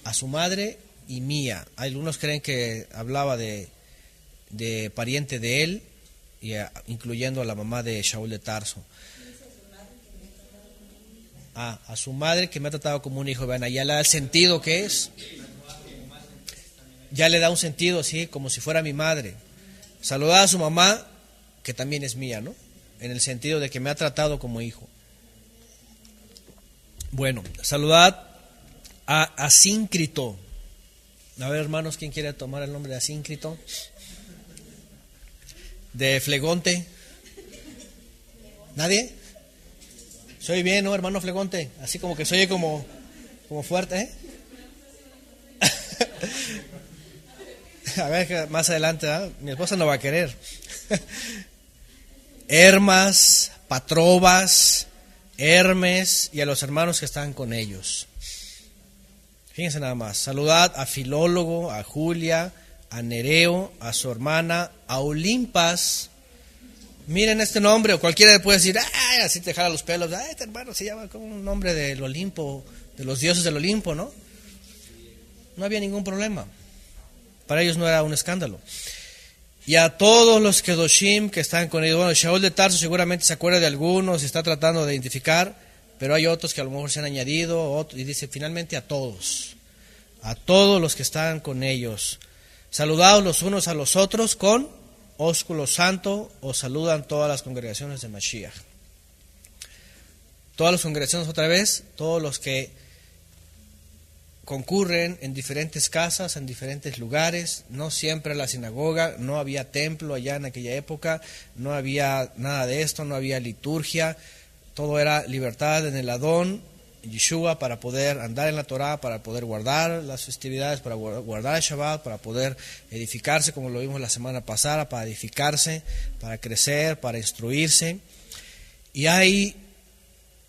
A su madre y mía. Algunos creen que hablaba de pariente de él, incluyendo a la mamá de Shaul de Tarso. A su madre que me ha tratado como un hijo. Vean, ya le da el sentido que es. Ya le da un sentido así, como si fuera mi madre. Saludad a su mamá, que también es mía, ¿no? En el sentido de que me ha tratado como hijo. Bueno, saludad a Asíncrito. A ver, hermanos, ¿quién quiere tomar el nombre de Asíncrito? De Flegonte. ¿Nadie? Soy bien, ¿no, hermano Flegonte? Así como que soy como fuerte, ¿eh? A ver, más adelante, ¿eh? Mi esposa no va a querer. Hermas, Patrobas, Hermes y a los hermanos que están con ellos. Fíjense nada más. Saludad a Filólogo, a Julia, a Nereo, a su hermana, a Olimpas. Miren este nombre, o cualquiera le puede decir, ay, así te jala los pelos, ay, este hermano se llama como un nombre del Olimpo, de los dioses del Olimpo, ¿no? No había ningún problema. Para ellos no era un escándalo. Y a todos los Kedoshim que están con ellos. Bueno, Shaul de Tarso seguramente se acuerda de algunos y está tratando de identificar, pero hay otros que a lo mejor se han añadido, y dice finalmente a todos los que están con ellos. Saludados los unos a los otros con ósculo santo, os saludan todas las congregaciones de Mashiach. Todas las congregaciones otra vez, todos los que concurren en diferentes casas, en diferentes lugares, no siempre la sinagoga, no había templo allá en aquella época, no había nada de esto, no había liturgia, todo era libertad en el Adón, Yeshua, para poder andar en la Torah, para poder guardar las festividades, para guardar el Shabbat, para poder edificarse, como lo vimos la semana pasada, para edificarse, para crecer, para instruirse. Y hay,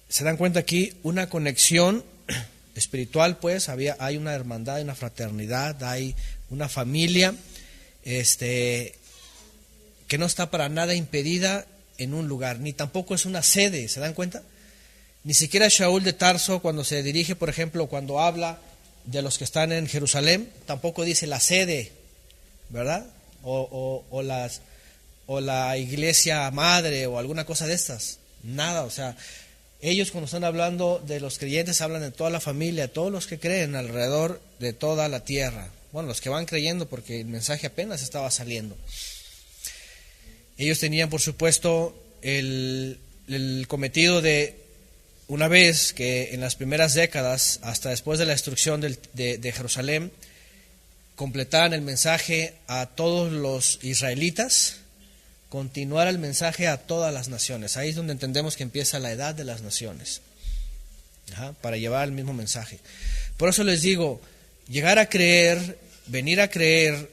se dan cuenta aquí, una conexión espiritual, pues hay una hermandad, hay una fraternidad, hay una familia que no está para nada impedida en un lugar, ni tampoco es una sede, ¿se dan cuenta? Ni siquiera Shaul de Tarso, cuando se dirige, por ejemplo, cuando habla de los que están en Jerusalén, tampoco dice la sede, ¿verdad? O la iglesia madre o alguna cosa de estas, nada, o sea, ellos cuando están hablando de los creyentes hablan de toda la familia, todos los que creen alrededor de toda la tierra. Bueno, los que van creyendo porque el mensaje apenas estaba saliendo. Ellos tenían, por supuesto, el cometido de, una vez que en las primeras décadas, hasta después de la destrucción de Jerusalén, completaran el mensaje a todos los israelitas, continuar el mensaje a todas las naciones. Ahí es donde entendemos que empieza la edad de las naciones, para llevar el mismo mensaje. Por eso les digo, llegar a creer, venir a creer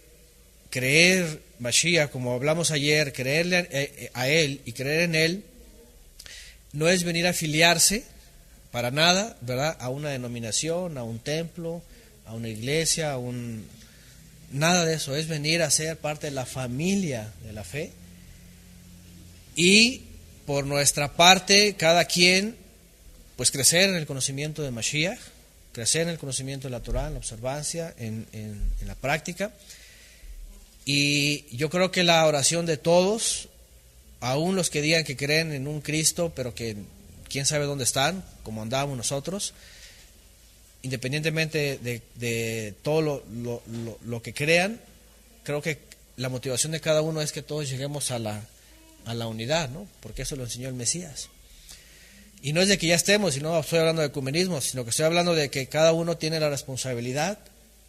Mashiach, como hablamos ayer, creerle a Él y creer en Él, no es venir a afiliarse para nada, ¿verdad?, a una denominación, a un templo, a una iglesia, nada de eso. Es venir a ser parte de la familia de la fe. Y por nuestra parte, cada quien, pues crecer en el conocimiento de Mashiach, crecer en el conocimiento de la Torah, en la observancia, en la práctica. Y yo creo que la oración de todos, aún los que digan que creen en un Cristo, pero que quién sabe dónde están, como andábamos nosotros, independientemente de todo lo que crean, creo que la motivación de cada uno es que todos lleguemos a la unidad, ¿no? Porque eso lo enseñó el Mesías. Y no es de que ya estemos, y no estoy hablando de ecumenismo, sino que estoy hablando de que cada uno tiene la responsabilidad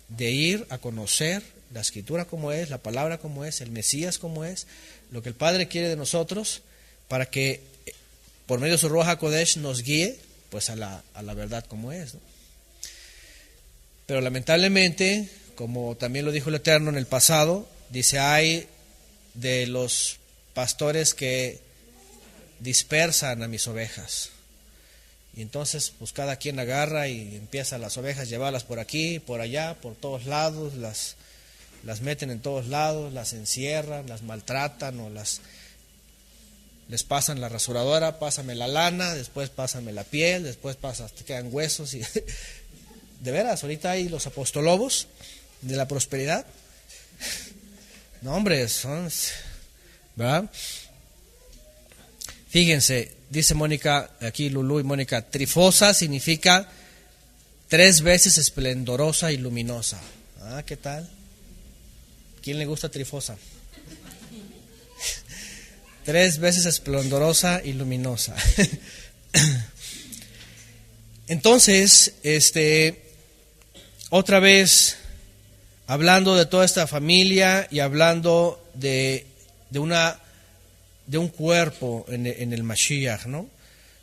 de ir a conocer la Escritura como es, la palabra como es, el Mesías como es, lo que el Padre quiere de nosotros, para que por medio de su Ruach HaKodesh nos guíe pues a la verdad como es, ¿no? Pero lamentablemente, como también lo dijo el Eterno en el pasado, dice, hay de los pastores que dispersan a mis ovejas. Y entonces pues cada quien agarra y empieza las ovejas, llevarlas por aquí, por allá, por todos lados, las meten en todos lados, las encierran, las maltratan o les pasan la rasuradora, pásame la lana, después pásame la piel, después te quedan huesos. Y de veras, ahorita hay los apostolobos de la prosperidad. No, hombre, son, ¿verdad? Fíjense, dice Mónica, aquí Lulú y Mónica, trifosa significa 3 veces esplendorosa y luminosa. Ah, ¿qué tal? ¿Quién le gusta trifosa? 3 veces esplendorosa y luminosa. Entonces, otra vez, hablando de toda esta familia y hablando de un cuerpo en el Mashiach, ¿no?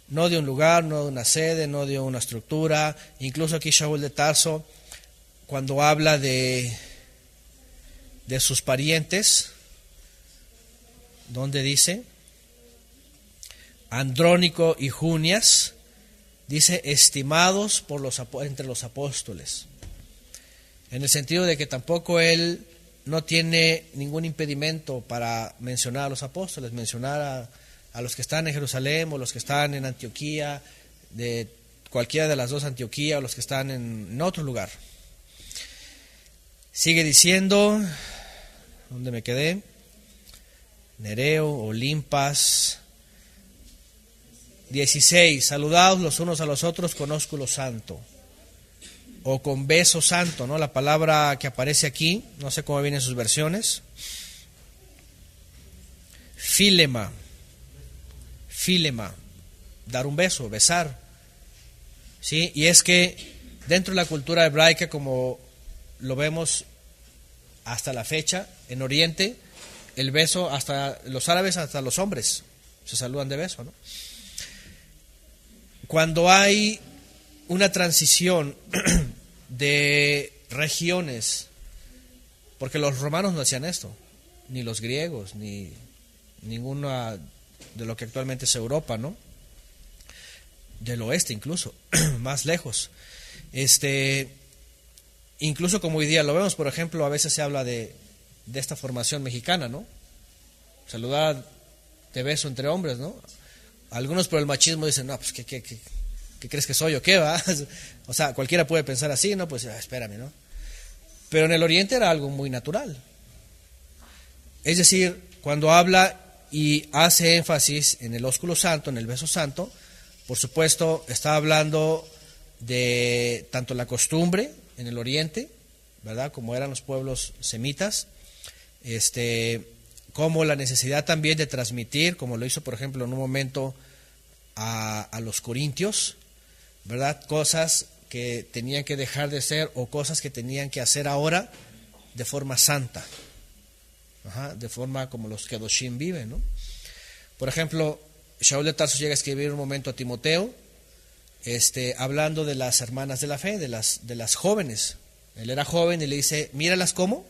No de un lugar, no de una sede, no de una estructura. Incluso aquí Shaul de Tarso, cuando habla de sus parientes, donde dice Andrónico y Junias, dice estimados entre los apóstoles. en el sentido de que tampoco él no tiene ningún impedimento para mencionar a los apóstoles, mencionar a los que están en Jerusalén o los que están en Antioquía, de cualquiera de las dos Antioquía o los que están en otro lugar. Sigue diciendo, ¿dónde me quedé? Nereo, Olimpas. 16. Saludaos los unos a los otros con ósculo santo. O con beso santo, ¿no? La palabra que aparece aquí, no sé cómo vienen sus versiones. Philema, dar un beso, besar. ¿Sí? Y es que dentro de la cultura hebraica, como lo vemos hasta la fecha, en Oriente, el beso, hasta los árabes, hasta los hombres, se saludan de beso, ¿no? Cuando hay una transición de regiones, porque los romanos no hacían esto, ni los griegos, ni ninguna de lo que actualmente es Europa, ¿no? Del oeste incluso, más lejos. Incluso como hoy día lo vemos, por ejemplo, a veces se habla de esta formación mexicana, ¿no? Saludar de beso entre hombres, ¿no? Algunos por el machismo dicen, no, pues, ¿qué crees que soy o qué, va? O sea, cualquiera puede pensar así, ¿no? Pues, espérame, ¿no? Pero en el Oriente era algo muy natural. Es decir, cuando habla y hace énfasis en el ósculo santo, en el beso santo, por supuesto, está hablando de tanto la costumbre en el Oriente, ¿verdad? Como eran los pueblos semitas, como la necesidad también de transmitir, como lo hizo por ejemplo en un momento a los corintios, ¿verdad? Cosas que tenían que dejar de ser o cosas que tenían que hacer ahora de forma santa, de forma como los Kedoshim viven, ¿no? Por ejemplo, Shaul de Tarso llega a escribir un momento a Timoteo, hablando de las hermanas de la fe, de las jóvenes. Él era joven y le dice, míralas como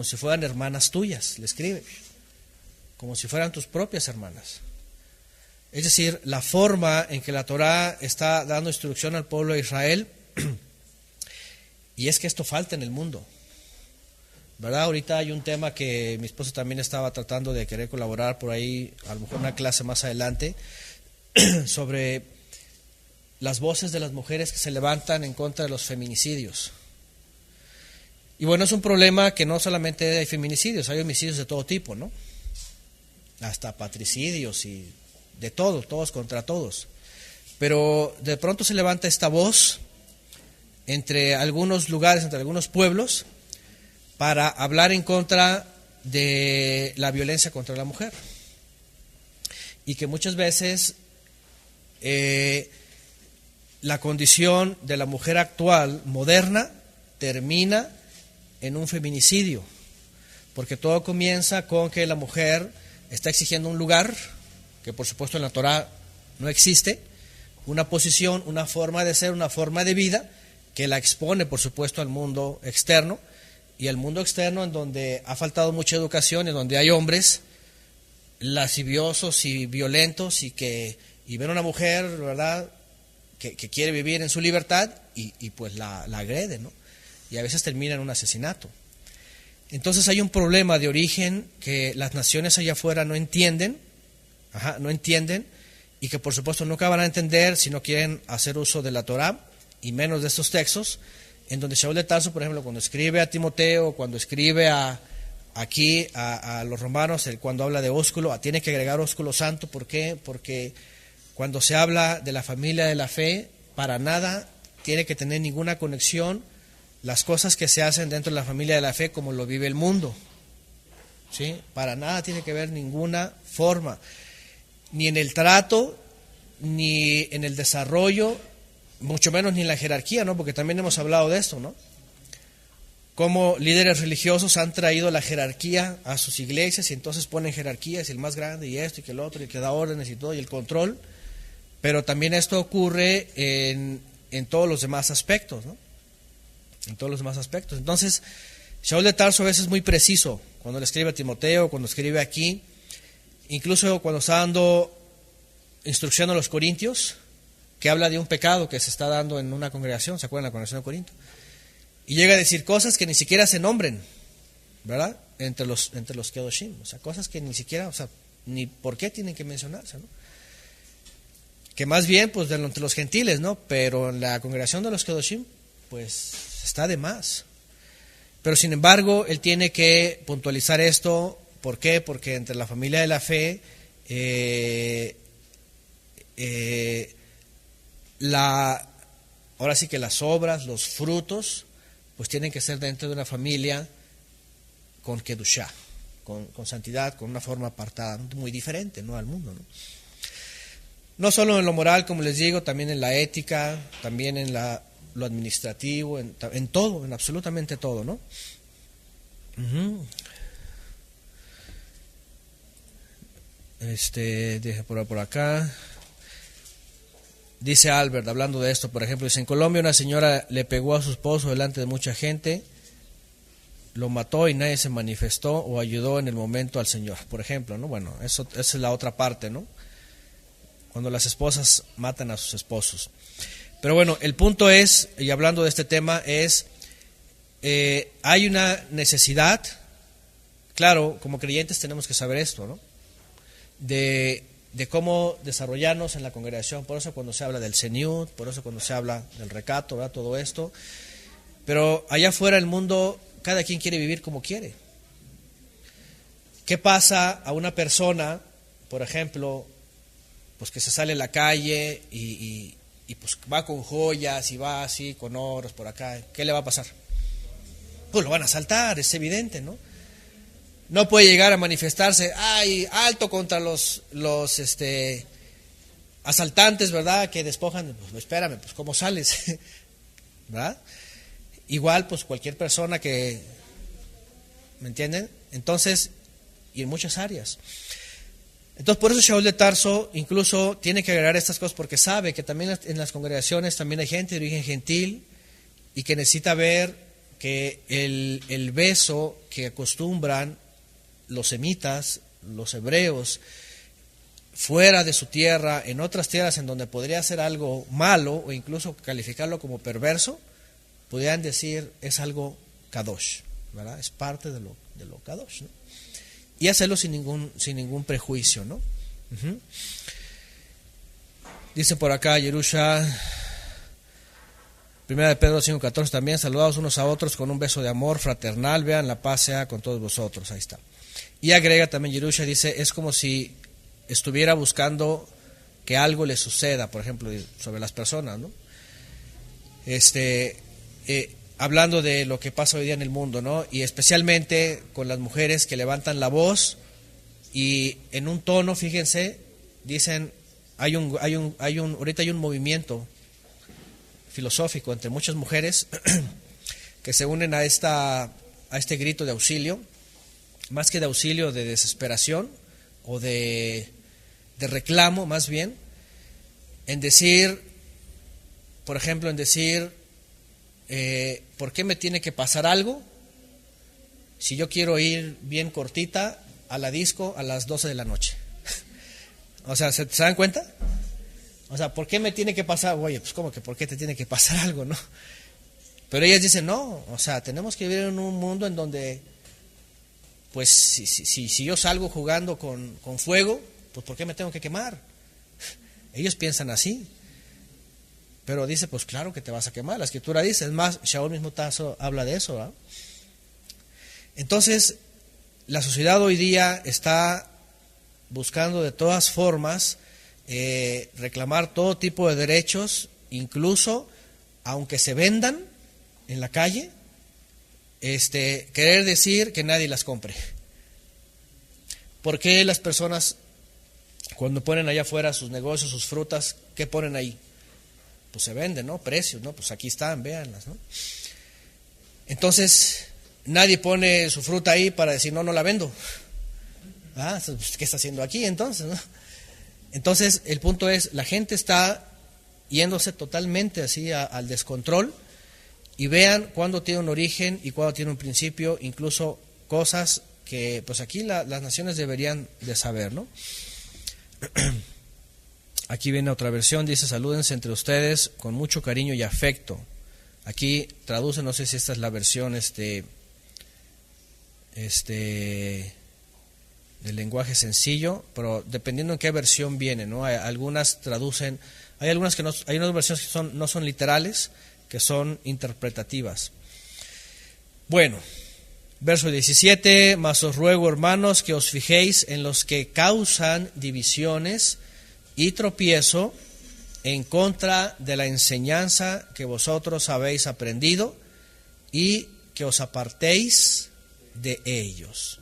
si fueran hermanas tuyas, le escribe, como si fueran tus propias hermanas. Es decir, la forma en que la Torá está dando instrucción al pueblo de Israel, y es que esto falta en el mundo, ¿verdad? Ahorita hay un tema que mi esposo también estaba tratando de querer colaborar por ahí, a lo mejor una clase más adelante, sobre las voces de las mujeres que se levantan en contra de los feminicidios. Y bueno, es un problema que no solamente hay feminicidios, hay homicidios de todo tipo, ¿no? Hasta patricidios y de todo, todos contra todos. Pero de pronto se levanta esta voz entre algunos lugares, entre algunos pueblos, para hablar en contra de la violencia contra la mujer. Y que muchas veces la condición de la mujer actual, moderna, termina en un feminicidio, porque todo comienza con que la mujer está exigiendo un lugar, que por supuesto en la Torá no existe, una posición, una forma de ser, una forma de vida, que la expone por supuesto al mundo externo, y el mundo externo en donde ha faltado mucha educación, en donde hay hombres lasciviosos y violentos y ven a una mujer, ¿verdad?, que quiere vivir en su libertad y pues la agrede, ¿no? Y a veces termina en un asesinato. Entonces hay un problema de origen que las naciones allá afuera no entienden, y que por supuesto nunca van a entender si no quieren hacer uso de la Torá y menos de estos textos, en donde Shaul de Tarso, por ejemplo, cuando escribe a Timoteo, cuando escribe aquí a los romanos, cuando habla de ósculo, tiene que agregar ósculo santo. ¿Por qué? Porque cuando se habla de la familia de la fe, para nada tiene que tener ninguna conexión las cosas que se hacen dentro de la familia de la fe como lo vive el mundo, ¿sí? Para nada tiene que ver ninguna forma, ni en el trato, ni en el desarrollo, mucho menos ni en la jerarquía, ¿no? Porque también hemos hablado de esto, ¿no? Cómo líderes religiosos han traído la jerarquía a sus iglesias y entonces ponen jerarquías, y el más grande y esto y que el otro y que da órdenes y todo y el control, pero también esto ocurre en todos los demás aspectos, ¿no? En todos los demás aspectos. Entonces, Shaul de Tarso a veces es muy preciso cuando le escribe a Timoteo, cuando escribe aquí, incluso cuando está dando instrucción a los corintios, que habla de un pecado que se está dando en una congregación, ¿se acuerdan de la congregación de Corinto? Y llega a decir cosas que ni siquiera se nombren, ¿verdad? Entre los Kedoshim, o sea, cosas que ni siquiera, o sea, ni por qué tienen que mencionarse, ¿no? Que más bien, pues, entre los gentiles, ¿no? Pero en la congregación de los Kedoshim, pues, está de más. Pero sin embargo, él tiene que puntualizar esto. ¿Por qué? Porque entre la familia de la fe, ahora sí que las obras, los frutos, pues tienen que ser dentro de una familia con Kedushá, con santidad, con una forma apartada, muy diferente, ¿no?, al mundo, ¿no? No solo en lo moral, como les digo, también en la ética, también en lo administrativo, en todo, en absolutamente todo, ¿no? Deje por acá. Dice Albert, hablando de esto, por ejemplo, dice: en Colombia una señora le pegó a su esposo delante de mucha gente, lo mató y nadie se manifestó o ayudó en el momento al Señor, por ejemplo, ¿no? Bueno, esa es la otra parte, ¿no? Cuando las esposas matan a sus esposos. Pero bueno, el punto es, y hablando de este tema, es, hay una necesidad, claro, como creyentes tenemos que saber esto, ¿no? De cómo desarrollarnos en la congregación. Por eso cuando se habla del Seniut, por eso cuando se habla del recato, ¿verdad?, todo esto. Pero allá afuera el mundo, cada quien quiere vivir como quiere. ¿Qué pasa a una persona, por ejemplo, pues que se sale a la calle y pues va con joyas y va así con oros por acá? ¿Qué le va a pasar? Pues lo van a asaltar, es evidente, ¿no? No puede llegar a manifestarse, ¡ay, alto contra los asaltantes, ¿verdad?, que despojan. Pues espérame, pues ¿cómo sales? ¿Verdad? Igual, pues cualquier persona que, ¿me entienden? Entonces, y en muchas áreas. Entonces, por eso Shaul de Tarso incluso tiene que agregar estas cosas, porque sabe que también en las congregaciones también hay gente de origen gentil y que necesita ver que el beso que acostumbran los semitas, los hebreos, fuera de su tierra, en otras tierras en donde podría ser algo malo o incluso calificarlo como perverso, podrían decir es algo kadosh, ¿verdad? Es parte de lo kadosh, ¿no? Y hacerlo sin ningún prejuicio, ¿no? Dice por acá Yerusha, Primera de Pedro 5:14 también: saludados unos a otros con un beso de amor fraternal, vean, la paz sea con todos vosotros. Ahí está. Y agrega también Yerusha, dice, es como si estuviera buscando que algo le suceda, por ejemplo, sobre las personas, ¿no? Hablando de lo que pasa hoy día en el mundo, ¿no? Y especialmente con las mujeres que levantan la voz y en un tono, fíjense, dicen, ahorita hay un movimiento filosófico entre muchas mujeres que se unen a este grito de auxilio, más que de auxilio, de desesperación o de reclamo, más bien, en decir, por ejemplo, ¿por qué me tiene que pasar algo si yo quiero ir bien cortita a la disco a las 12 de la noche? O sea, ¿se dan cuenta? O sea, ¿por qué me tiene que pasar? Oye, pues ¿cómo que por qué te tiene que pasar algo, no? Pero ellas dicen, no, o sea, tenemos que vivir en un mundo en donde, pues, si yo salgo jugando con fuego, pues ¿por qué me tengo que quemar? Ellos piensan así. Pero dice, pues claro que te vas a quemar. La Escritura dice, es más, Shaul mismo Tarso habla de eso, ¿verdad? Entonces, la sociedad hoy día está buscando de todas formas reclamar todo tipo de derechos, incluso aunque se vendan en la calle, querer decir que nadie las compre. ¿Por qué las personas, cuando ponen allá afuera sus negocios, sus frutas, qué ponen ahí? Pues se venden, ¿no? Precios, ¿no? Pues aquí están, véanlas, ¿no? Entonces, nadie pone su fruta ahí para decir, no la vendo. Ah, ¿qué está haciendo aquí entonces, no? Entonces, el punto es, la gente está yéndose totalmente así al descontrol, y vean cuándo tiene un origen y cuándo tiene un principio, incluso cosas que pues aquí las naciones deberían de saber, ¿no? Aquí viene otra versión, dice, salúdense entre ustedes con mucho cariño y afecto. Aquí traduce, no sé si esta es la versión del lenguaje sencillo, pero dependiendo en qué versión viene, ¿no? Algunas traducen, hay algunas que no, hay unas versiones que no son literales, que son interpretativas. Bueno, verso 17, mas os ruego, hermanos, que os fijéis en los que causan divisiones y tropiezo en contra de la enseñanza que vosotros habéis aprendido y que os apartéis de ellos.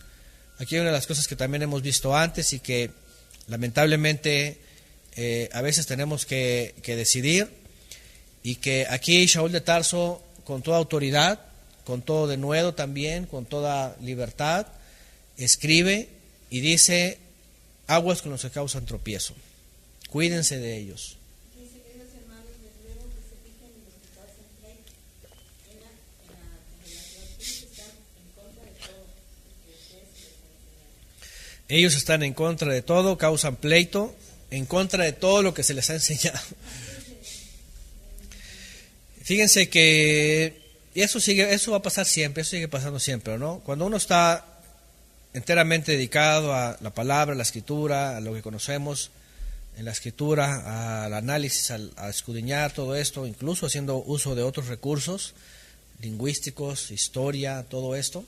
Aquí hay una de las cosas que también hemos visto antes y que lamentablemente a veces tenemos que decidir, y que aquí Shaul de Tarso, con toda autoridad, con todo denuedo también, con toda libertad, escribe y dice: aguas con los que causan tropiezo, cuídense de ellos. Ellos están en contra de todo, causan pleito, en contra de todo lo que se les ha enseñado. Fíjense que eso va a pasar siempre, eso sigue pasando siempre, ¿no? Cuando uno está enteramente dedicado a la palabra, a la escritura, a lo que conocemos en la escritura, al análisis, a escudriñar todo esto, incluso haciendo uso de otros recursos lingüísticos, historia, todo esto,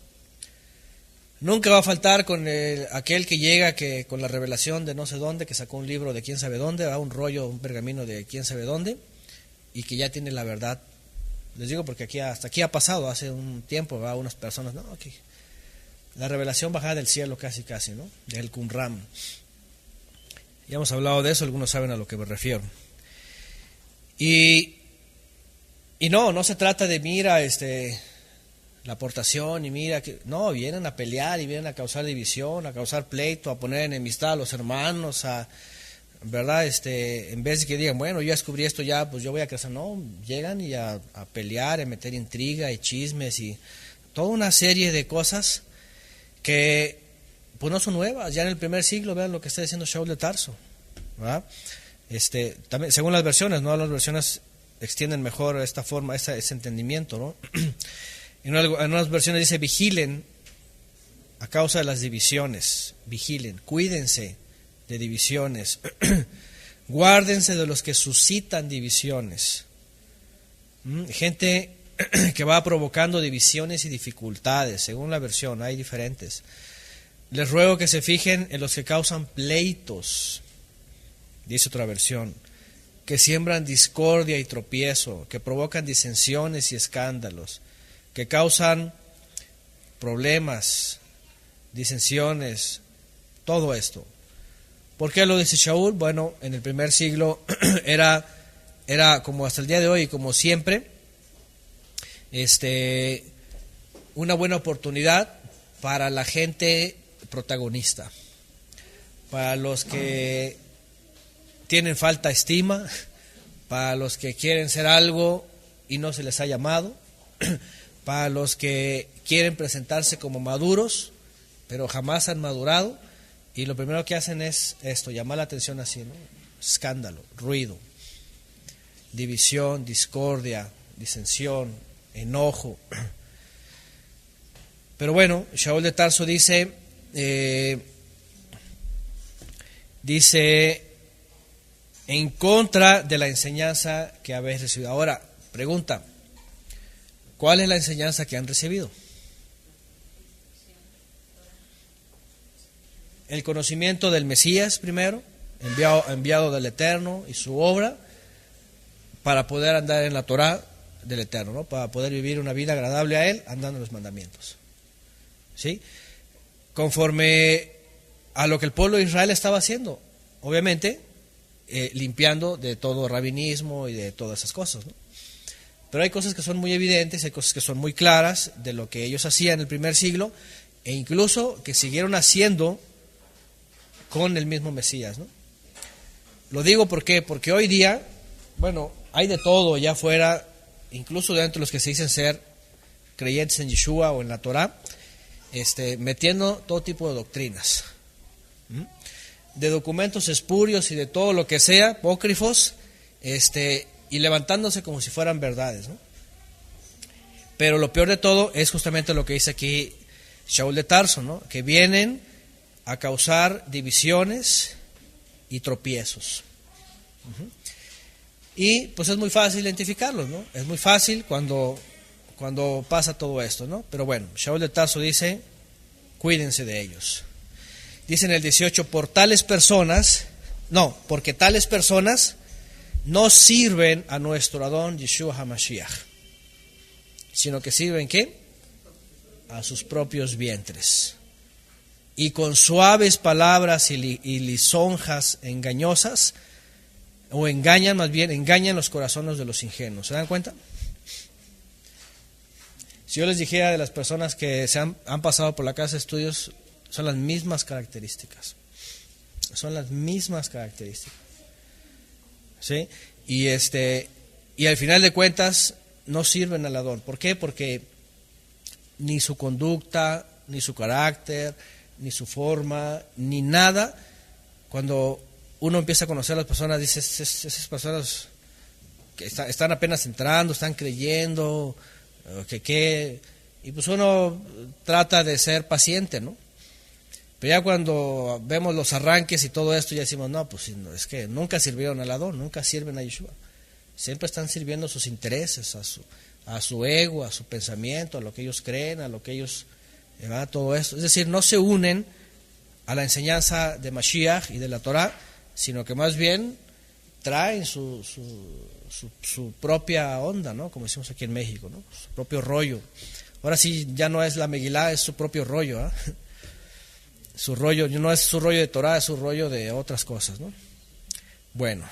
nunca va a faltar con aquel que llega con la revelación de no sé dónde, que sacó un libro de quién sabe dónde, un rollo, un pergamino de quién sabe dónde, y que ya tiene la verdad. Les digo porque hasta aquí ha pasado hace un tiempo, unas personas, no, aquí la revelación bajada del cielo casi, ¿no? Del Qumran. Ya hemos hablado de eso, algunos saben a lo que me refiero. Y no se trata de mira la aportación y mira que no, vienen a pelear y vienen a causar división, a causar pleito, a poner enemistad a los hermanos, ¿verdad? En vez de que digan, bueno, yo descubrí esto ya, pues yo voy a crecer. No, llegan y a pelear, a meter intriga y chismes y toda una serie de cosas que pues no son nuevas. Ya en el primer siglo, vean lo que está diciendo Shaul de Tarso, ¿verdad? También, según las versiones, ¿no? Las versiones extienden mejor esta forma, ese entendimiento, ¿no? En unas versiones dice: vigilen a causa de las divisiones, vigilen, cuídense de divisiones, guárdense de los que suscitan divisiones. Gente que va provocando divisiones y dificultades, según la versión, hay diferentes. Les ruego que se fijen en los que causan pleitos, dice otra versión, que siembran discordia y tropiezo, que provocan disensiones y escándalos, que causan problemas, disensiones, todo esto. ¿Por qué lo dice Shaul? Bueno, en el primer siglo era como hasta el día de hoy, como siempre, una buena oportunidad para la gente protagonista, para los que tienen falta de estima, para los que quieren ser algo y no se les ha llamado, para los que quieren presentarse como maduros, pero jamás han madurado, y lo primero que hacen es esto, llamar la atención así, ¿no? Escándalo, ruido, división, discordia, disensión, enojo. Pero bueno, Shaul de Tarso dice en contra de la enseñanza que habéis recibido. Ahora, pregunta, ¿cuál es la enseñanza que han recibido? El conocimiento del Mesías primero, enviado del Eterno y su obra, para poder andar en la Torá del Eterno, ¿no? Para poder vivir una vida agradable a Él, andando en los mandamientos, ¿sí? Conforme a lo que el pueblo de Israel estaba haciendo, obviamente, limpiando de todo rabinismo y de todas esas cosas, ¿no? Pero hay cosas que son muy evidentes, hay cosas que son muy claras de lo que ellos hacían en el primer siglo, e incluso que siguieron haciendo con el mismo Mesías, ¿no? Lo digo porque hoy día, bueno, hay de todo allá afuera, incluso dentro de los que se dicen ser creyentes en Yeshua o en la Torá, metiendo todo tipo de doctrinas, de documentos espurios y de todo lo que sea, apócrifos, y levantándose como si fueran verdades, ¿no? Pero lo peor de todo es justamente lo que dice aquí Shaul de Tarso, ¿no? Que vienen a causar divisiones y tropiezos. Y pues es muy fácil identificarlos, ¿no? Es muy fácil cuando pasa todo esto, ¿no? Pero bueno, Shaul de Tarso dice, cuídense de ellos. Dice en el 18, porque tales personas no sirven a nuestro Adón Yeshua HaMashiach, sino que sirven, ¿qué? A sus propios vientres. Y con suaves palabras y lisonjas engañosas, o engañan los corazones de los ingenuos. ¿Se dan cuenta? Si yo les dijera de las personas que han pasado por la casa de estudios, son las mismas características. Son las mismas características. ¿Sí? Y al final de cuentas no sirven al Adón. ¿Por qué? Porque ni su conducta, ni su carácter, ni su forma, ni nada, cuando uno empieza a conocer a las personas, dice, esas personas que están apenas entrando, están creyendo, y pues uno trata de ser paciente, ¿no? Pero ya cuando vemos los arranques y todo esto, ya decimos, no, pues es que nunca sirvieron al Adón, nunca sirven a Yeshua. Siempre están sirviendo a sus intereses, a su ego, a su pensamiento, a lo que ellos creen, a lo que ellos, todo esto. Es decir, no se unen a la enseñanza de Mashiach y de la Torah, sino que más bien traen su propia onda, ¿no? Como decimos aquí en México, ¿no? Su propio rollo. Ahora sí, ya no es la Megilá, es su propio rollo, ¿eh? Su rollo, no es su rollo de Torah, es su rollo de otras cosas, ¿no? Bueno.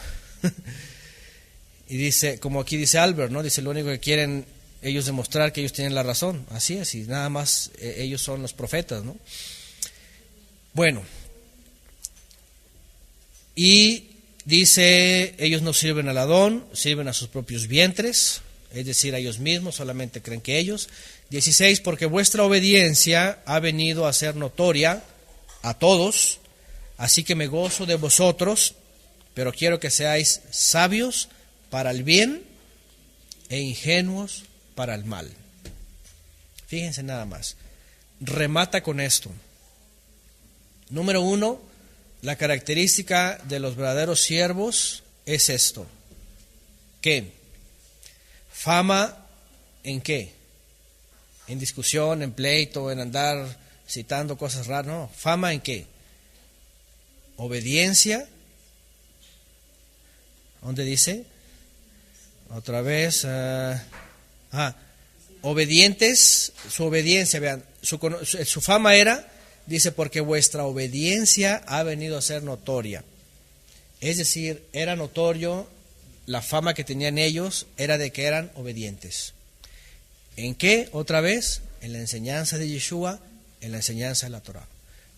Y dice, como aquí dice Albert, ¿no? Dice, lo único que quieren ellos demostrar que ellos tienen la razón. Así es, y nada más ellos son los profetas, ¿no? Bueno. Y dice, ellos no sirven al Adón, sirven a sus propios vientres, es decir, a ellos mismos, solamente creen que ellos. 16, porque vuestra obediencia ha venido a ser notoria a todos, así que me gozo de vosotros, pero quiero que seáis sabios para el bien e ingenuos para el mal. Fíjense nada más, remata con esto. Número 1, la característica de los verdaderos siervos es esto. ¿Qué? Fama en qué? En discusión, en pleito, en andar citando cosas raras, no. ¿Fama en qué? Obediencia. ¿Dónde dice? Otra vez. Obedientes, su obediencia, vean, su fama era, dice, porque vuestra obediencia ha venido a ser notoria. Es decir, era notorio, la fama que tenían ellos era de que eran obedientes. ¿En qué? Otra vez, en la enseñanza de Yeshua, en la enseñanza de la Torah.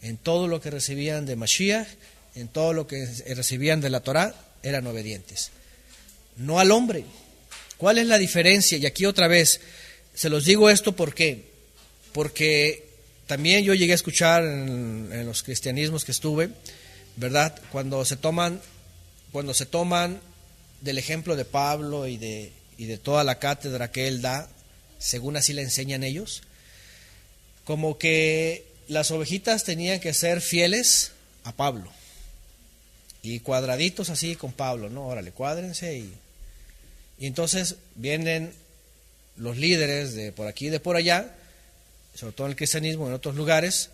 En todo lo que recibían de Mashiach, en todo lo que recibían de la Torah, eran obedientes. No al hombre. ¿Cuál es la diferencia? Y aquí otra vez, se los digo esto, ¿por qué? Porque también yo llegué a escuchar en los cristianismos que estuve, ¿verdad? Cuando se toman del ejemplo de Pablo y de toda la cátedra que él da, según así le enseñan ellos, como que las ovejitas tenían que ser fieles a Pablo y cuadraditos así con Pablo, ¿no? Órale, cuádrense y entonces vienen los líderes de por aquí y de por allá, sobre todo en el cristianismo, en otros lugares,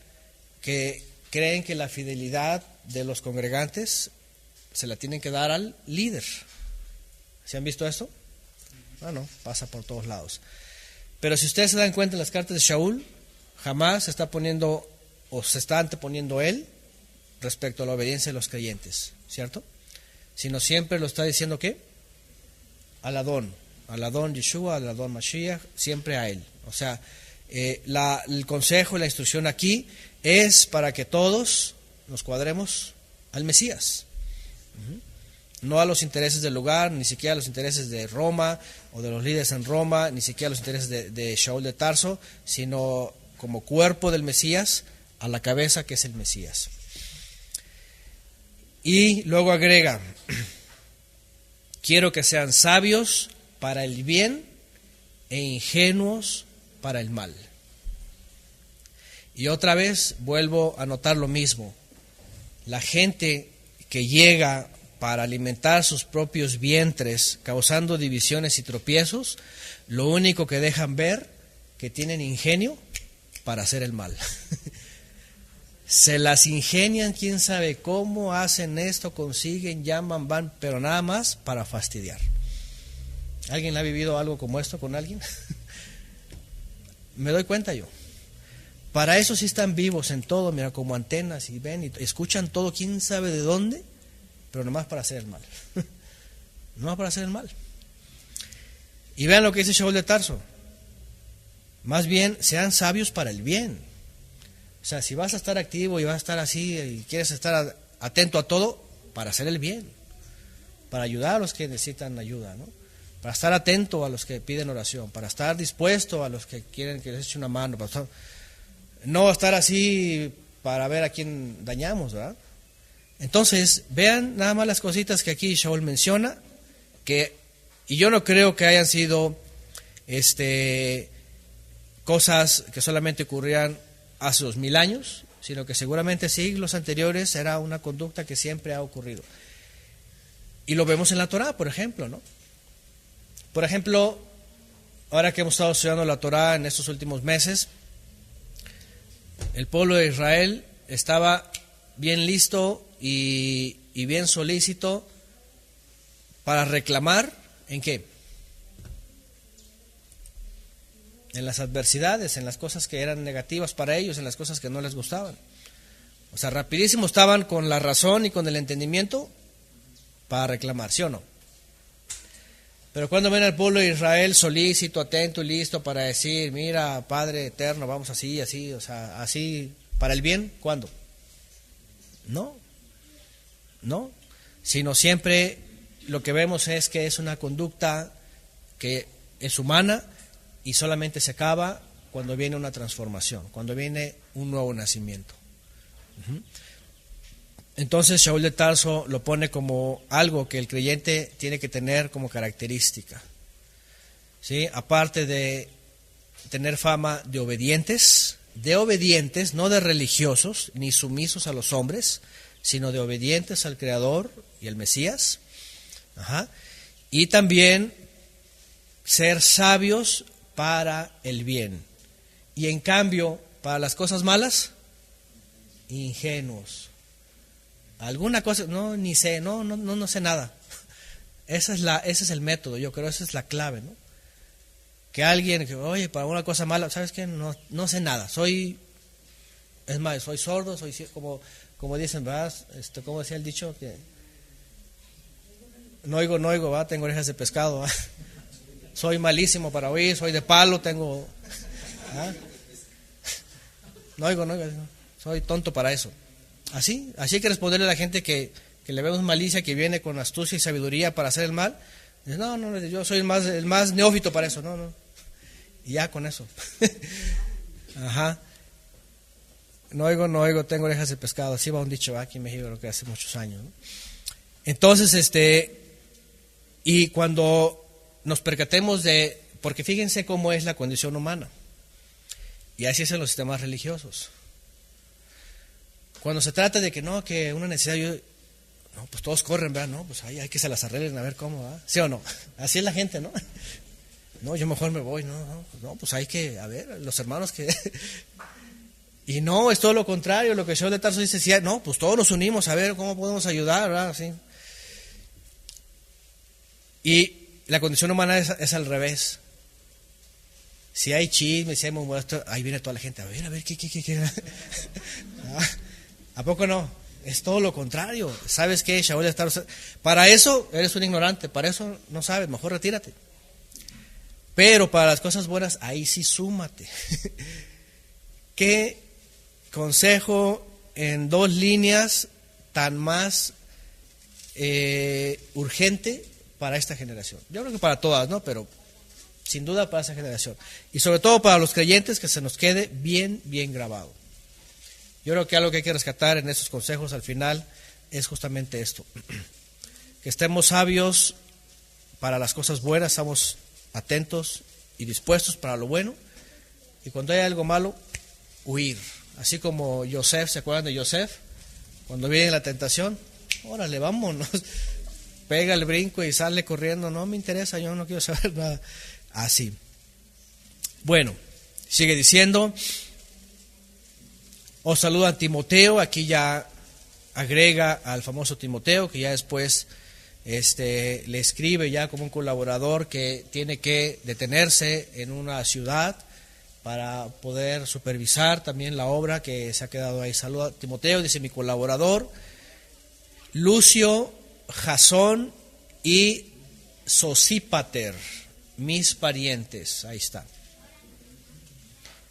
que creen que la fidelidad de los congregantes se la tienen que dar al líder. ¿Se han visto esto? Bueno, pasa por todos lados. Pero si ustedes se dan cuenta en las cartas de Shaul, jamás se está poniendo o se está anteponiendo él respecto a la obediencia de los creyentes, ¿cierto? Sino siempre lo está diciendo ¿qué? Al Adón Yeshua, al Adón Mashiach, siempre a él. O sea, el consejo y la instrucción aquí es para que todos nos cuadremos al Mesías. No a los intereses del lugar, ni siquiera a los intereses de Roma o de los líderes en Roma, ni siquiera a los intereses de Shaul de Tarso, sino como cuerpo del Mesías, a la cabeza que es el Mesías. Y luego agrega, quiero que sean sabios para el bien e ingenuos para el mal. Y otra vez vuelvo a notar lo mismo. La gente que llega para alimentar sus propios vientres, causando divisiones y tropiezos, lo único que dejan ver que tienen ingenio para hacer el mal. Se las ingenian, quién sabe cómo, hacen esto, consiguen, llaman, van, pero nada más para fastidiar. ¿Alguien ha vivido algo como esto con alguien? Me doy cuenta yo. Para eso sí están vivos en todo, mira, como antenas, y ven y escuchan todo, quién sabe de dónde, pero nomás para hacer el mal. Nomás para hacer el mal. Y vean lo que dice Shaul de Tarso. Más bien, sean sabios para el bien. O sea, si vas a estar activo y vas a estar así y quieres estar atento a todo, para hacer el bien, para ayudar a los que necesitan ayuda, ¿no? Para estar atento a los que piden oración, para estar dispuesto a los que quieren que les eche una mano, para estar, no estar así para ver a quién dañamos, ¿verdad? Entonces, vean nada más las cositas que aquí Shaul menciona, y yo no creo que hayan sido cosas que solamente ocurrían hace 2000 años, sino que seguramente siglos anteriores era una conducta que siempre ha ocurrido. Y lo vemos en la Torá, por ejemplo, ¿no? Por ejemplo, ahora que hemos estado estudiando la Torá en estos últimos meses, el pueblo de Israel estaba bien listo y bien solícito para reclamar, ¿en qué? En las adversidades, en las cosas que eran negativas para ellos, en las cosas que no les gustaban. O sea, rapidísimo estaban con la razón y con el entendimiento para reclamar, ¿sí o no? Pero cuando ven al pueblo de Israel solícito, atento y listo para decir, mira, Padre eterno, vamos así, así, o sea, así, para el bien, ¿cuándo? No, sino siempre lo que vemos es que es una conducta que es humana y solamente se acaba cuando viene una transformación, cuando viene un nuevo nacimiento. Entonces Shaul de Tarso lo pone como algo que el creyente tiene que tener como característica, ¿sí? Aparte de tener fama de obedientes, no de religiosos ni sumisos a los hombres, sino de obedientes al Creador y al Mesías. Y también ser sabios para el bien. Y en cambio, para las cosas malas, ingenuos. Alguna cosa, no, ni sé, no sé nada. Ese es el método, yo creo, esa es la clave, ¿no? Que alguien, que oye, para una cosa mala, ¿sabes qué? No sé nada, soy sordo, soy como dicen, ¿verdad? Como decía el dicho, que no oigo, ¿verdad? Tengo orejas de pescado, ¿verdad? Soy malísimo para oír, soy de palo, tengo, ¿verdad? No oigo, soy tonto para eso. Así hay que responderle a la gente que le vemos malicia, que viene con astucia y sabiduría para hacer el mal. Dice, no, yo soy el más neófito para eso, no. Y ya con eso. No oigo, tengo orejas de pescado. Así va un dicho aquí en México, creo que hace muchos años, ¿no? Entonces, y cuando nos percatemos porque fíjense cómo es la condición humana. Y así es en los sistemas religiosos. Cuando se trata de que una necesidad, pues todos corren, ¿verdad? No, pues hay que se las arreglen a ver cómo, ¿verdad? ¿Sí o no? Así es la gente, ¿no? No, yo mejor me voy, no, pues hay que, a ver, los hermanos que... Y no, es todo lo contrario, lo que Shaul de Tarso dice, sí, no, pues todos nos unimos a ver cómo podemos ayudar, ¿verdad? Así. Y la condición humana es al revés. Si hay chisme, si hay murmuración, ahí viene toda la gente, a ver, ¿qué? ¿A poco no? Es todo lo contrario. ¿Sabes qué? Shaul de Tarso, para eso eres un ignorante, para eso no sabes, mejor retírate. Pero para las cosas buenas, ahí sí súmate. ¿Qué consejo en 2 líneas tan más urgente para esta generación? Yo creo que para todas, ¿no? Pero sin duda para esa generación. Y sobre todo para los creyentes, que se nos quede bien grabado. Yo creo que algo que hay que rescatar en estos consejos al final es justamente esto. Que estemos sabios para las cosas buenas, estamos atentos y dispuestos para lo bueno, y cuando hay algo malo, huir. Así como Yosef, ¿se acuerdan de Yosef? Cuando viene la tentación, órale, vámonos, pega el brinco y sale corriendo, no me interesa, yo no quiero saber nada. Así. Bueno, sigue diciendo, os saluda Timoteo, aquí ya agrega al famoso Timoteo, que ya después le escribe ya como un colaborador que tiene que detenerse en una ciudad para poder supervisar también la obra que se ha quedado ahí. Saluda a Timoteo, dice mi colaborador, Lucio, Jasón y Sosípater, mis parientes, ahí está.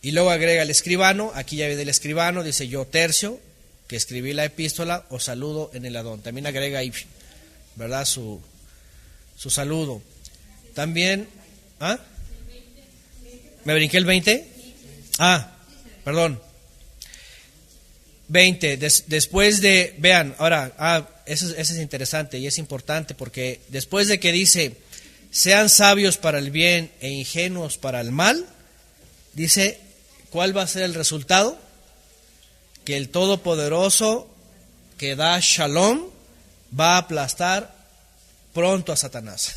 Y luego agrega el escribano, aquí ya viene el escribano, dice yo Tercio, que escribí la epístola, os saludo en el Adón. También agrega ahí, ¿verdad? Su saludo. También, ¿me brinqué el 20? Perdón. 20, después de, vean, ahora, eso es interesante y es importante porque después de que dice, sean sabios para el bien e ingenuos para el mal, dice, ¿cuál va a ser el resultado? Que el Todopoderoso que da Shalom va a aplastar pronto a Satanás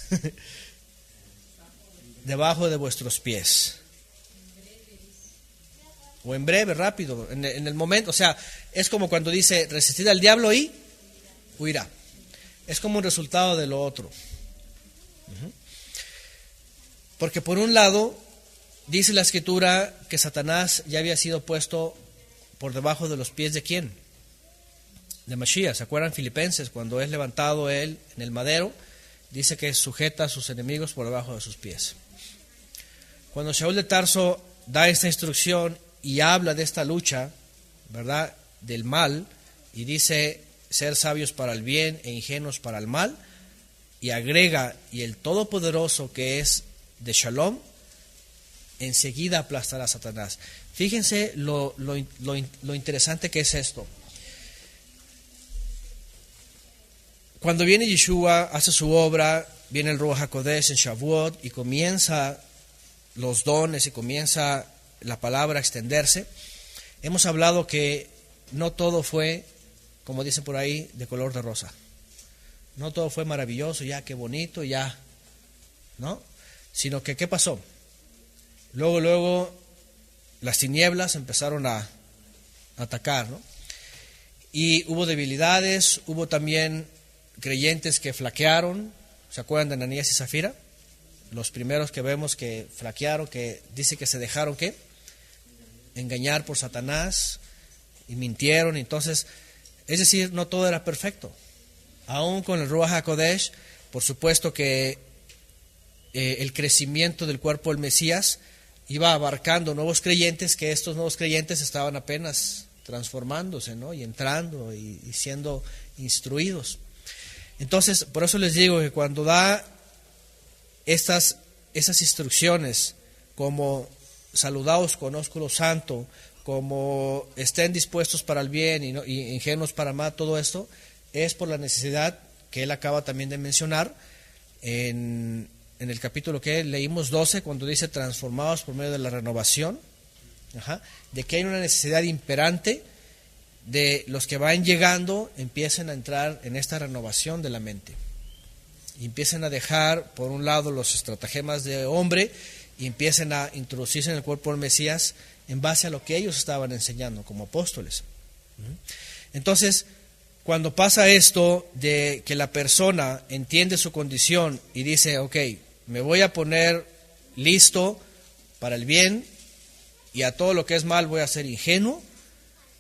debajo de vuestros pies. O en breve, rápido, en el momento. O sea, es como cuando dice, resistid al diablo y huirá. Es como un resultado de lo otro. Porque por un lado, dice la Escritura que Satanás ya había sido puesto por debajo de los pies de ¿quién? De Mashiach. ¿Se acuerdan Filipenses? Cuando es levantado él en el madero, dice que sujeta a sus enemigos por debajo de sus pies. Cuando Shaul de Tarso da esta instrucción y habla de esta lucha, ¿verdad?, del mal, y dice ser sabios para el bien e ingenuos para el mal, y agrega, y el Todopoderoso que es de Shalom, enseguida aplastará a Satanás. Fíjense lo interesante que es esto. Cuando viene Yeshua, hace su obra, viene el Ruach HaKodesh en Shavuot y comienza los dones y comienza la palabra a extenderse. Hemos hablado que no todo fue, como dicen por ahí, de color de rosa. No todo fue maravilloso, ya qué bonito, ya, ¿no? Sino que, ¿qué pasó? Luego las tinieblas empezaron a atacar, ¿no? Y hubo debilidades, hubo también creyentes que flaquearon. ¿Se acuerdan de Ananías y Zafira? Los primeros que vemos que flaquearon, que dice que se dejaron, ¿qué? Engañar por Satanás y mintieron. Entonces, es decir, no todo era perfecto. Aún con el Ruach HaKodesh, por supuesto que el crecimiento del cuerpo del Mesías iba abarcando nuevos creyentes, que estos nuevos creyentes estaban apenas transformándose, ¿no? Y entrando y siendo instruidos. Entonces, por eso les digo que cuando da esas instrucciones, como saludaos con ósculo santo, como estén dispuestos para el bien y ingenuos para el mal, todo esto es por la necesidad que él acaba también de mencionar en el capítulo que leímos 12, cuando dice transformados por medio de la renovación, de que hay una necesidad imperante de los que van llegando empiecen a entrar en esta renovación de la mente y empiecen a dejar por un lado los estratagemas de hombre y empiecen a introducirse en el cuerpo del Mesías en base a lo que ellos estaban enseñando como apóstoles. Entonces, cuando pasa esto de que la persona entiende su condición y dice, ok, me voy a poner listo para el bien y a todo lo que es mal voy a ser ingenuo,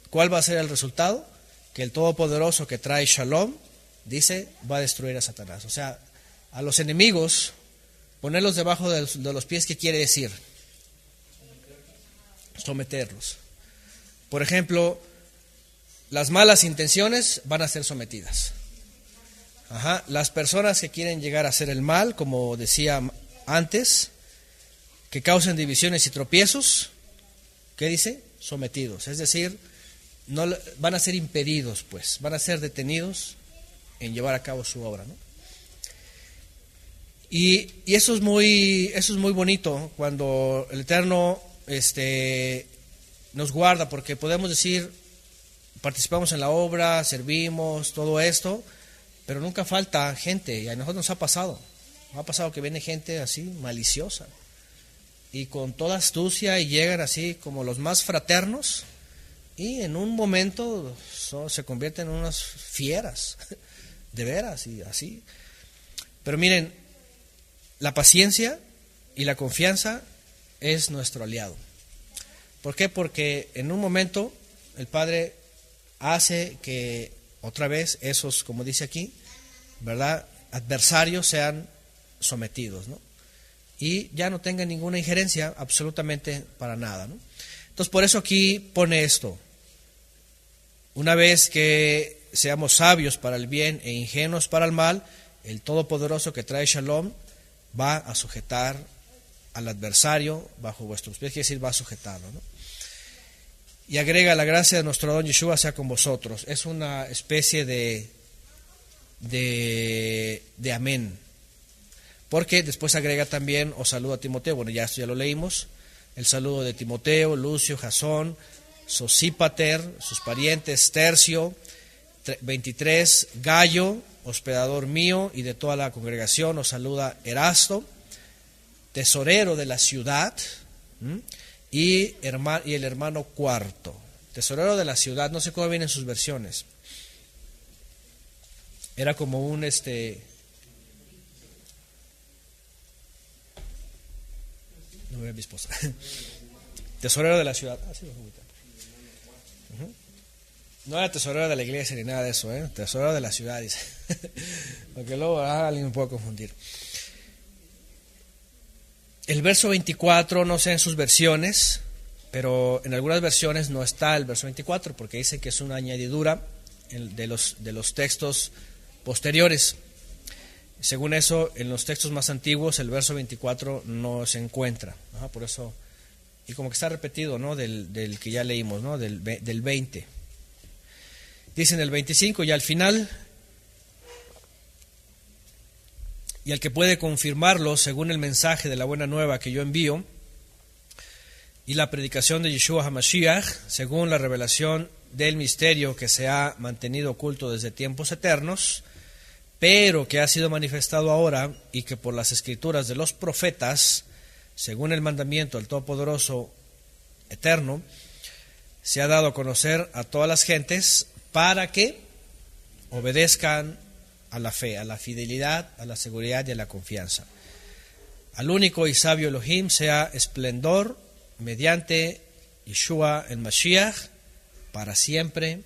¿cuál va a ser el resultado? Que el Todopoderoso que trae Shalom, dice, va a destruir a Satanás. O sea, a los enemigos, ponerlos debajo de los pies, ¿qué quiere decir? Someterlos. Por ejemplo, las malas intenciones van a ser sometidas. Las personas que quieren llegar a hacer el mal, como decía antes, que causen divisiones y tropiezos, ¿qué dice? Sometidos. Es decir, no van a ser impedidos, pues, van a ser detenidos en llevar a cabo su obra, ¿no? Y eso es muy bonito cuando el Eterno nos guarda, porque podemos decir, participamos en la obra, servimos, todo esto, pero nunca falta gente, y a nosotros nos ha pasado que viene gente así maliciosa y con toda astucia, y llegan así como los más fraternos, y en un momento se convierten en unas fieras, de veras, y así. Pero miren, la paciencia y la confianza es nuestro aliado. ¿Por qué? Porque en un momento el Padre hace que otra vez esos, como dice aquí, ¿verdad?, adversarios sean sometidos, ¿no? Y ya no tengan ninguna injerencia absolutamente para nada, ¿no? Entonces por eso aquí pone esto: una vez que seamos sabios para el bien e ingenuos para el mal, el Todopoderoso que trae Shalom va a sujetar al adversario bajo vuestros pies, quiere decir, va a sujetarlo, ¿no? Y agrega: la gracia de nuestro Don Yeshua sea con vosotros. Es una especie de amén. Porque después agrega también: os saludo a Timoteo. Bueno, ya esto ya lo leímos. El saludo de Timoteo, Lucio, Jasón, Sosípater, sus parientes, Tercio, 23, Gallo, hospedador mío y de toda la congregación, os saluda Erasto, tesorero de la ciudad, y el hermano Cuarto. Tesorero de la ciudad, no sé cómo vienen sus versiones. Era como un no veo a mi esposa. Tesorero de la ciudad. Sí, no era tesorero de la iglesia ni nada de eso, tesorero de la ciudad, dice. Porque luego alguien me puede confundir. El verso 24, no sé en sus versiones, pero en algunas versiones no está el verso 24, porque dice que es una añadidura de los textos posteriores. Según eso, en los textos más antiguos el verso 24 no se encuentra. Por eso, y como que está repetido, ¿no?, del que ya leímos, ¿no?, del 20. Dice en el 25: y al final, y al que puede confirmarlo según el mensaje de la buena nueva que yo envío, y la predicación de Yeshua HaMashiach, según la revelación del misterio que se ha mantenido oculto desde tiempos eternos, pero que ha sido manifestado ahora, y que por las escrituras de los profetas, según el mandamiento del Todopoderoso eterno, se ha dado a conocer a todas las gentes, para que obedezcan a la fe, a la fidelidad, a la seguridad y a la confianza. Al único y sabio Elohim sea esplendor mediante Yeshua el Mashiach para siempre.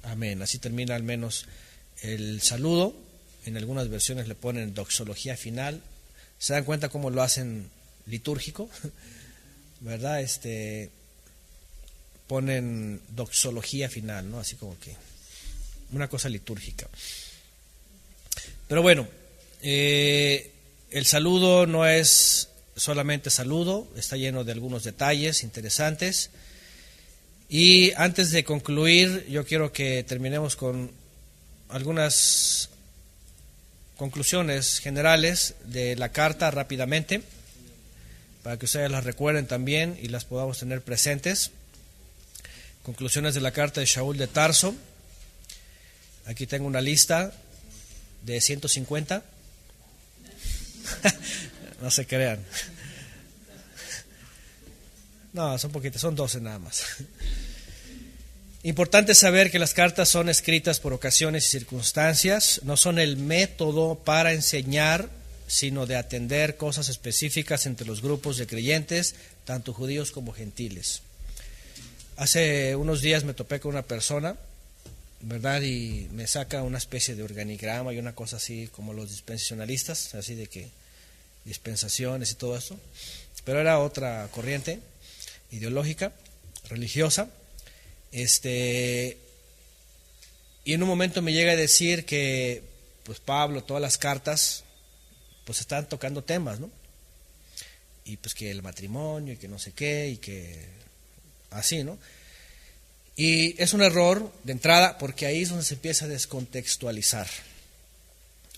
Amén. Así termina al menos el saludo. En algunas versiones le ponen doxología final. ¿Se dan cuenta cómo lo hacen litúrgico? ¿Verdad? Ponen doxología final, ¿no? Así como que una cosa litúrgica. Pero bueno, el saludo no es solamente saludo, está lleno de algunos detalles interesantes. Y antes de concluir, yo quiero que terminemos con algunas conclusiones generales de la carta rápidamente, para que ustedes las recuerden también y las podamos tener presentes. Conclusiones de la carta de Shaul de Tarso. Aquí tengo una lista de 150. No se crean. No, son poquitas, son 12 nada más. Importante saber que las cartas son escritas por ocasiones y circunstancias, no son el método para enseñar, sino de atender cosas específicas entre los grupos de creyentes, tanto judíos como gentiles. Hace unos días me topé con una persona, ¿verdad? Y me saca una especie de organigrama y una cosa así como los dispensacionalistas, así de que dispensaciones y todo esto, pero era otra corriente ideológica, religiosa. Y en un momento me llega a decir que pues Pablo, todas las cartas pues están tocando temas, ¿no? Y pues que el matrimonio y que no sé qué y que así, ¿no? Y es un error de entrada, porque ahí es donde se empieza a descontextualizar.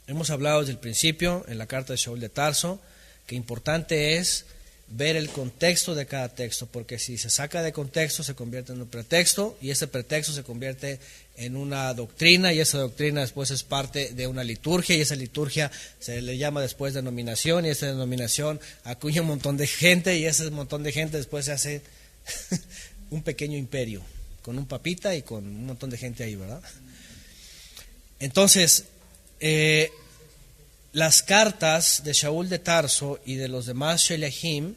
Hemos hablado desde el principio en la carta de Shaul de Tarso que importante es ver el contexto de cada texto, porque si se saca de contexto se convierte en un pretexto y ese pretexto se convierte en una doctrina y esa doctrina después es parte de una liturgia y esa liturgia se le llama después denominación y esa denominación acuña un montón de gente y ese montón de gente después se hace un pequeño imperio con un papita y con un montón de gente ahí, ¿verdad? Entonces, las cartas de Shaul de Tarso y de los demás Sheliahim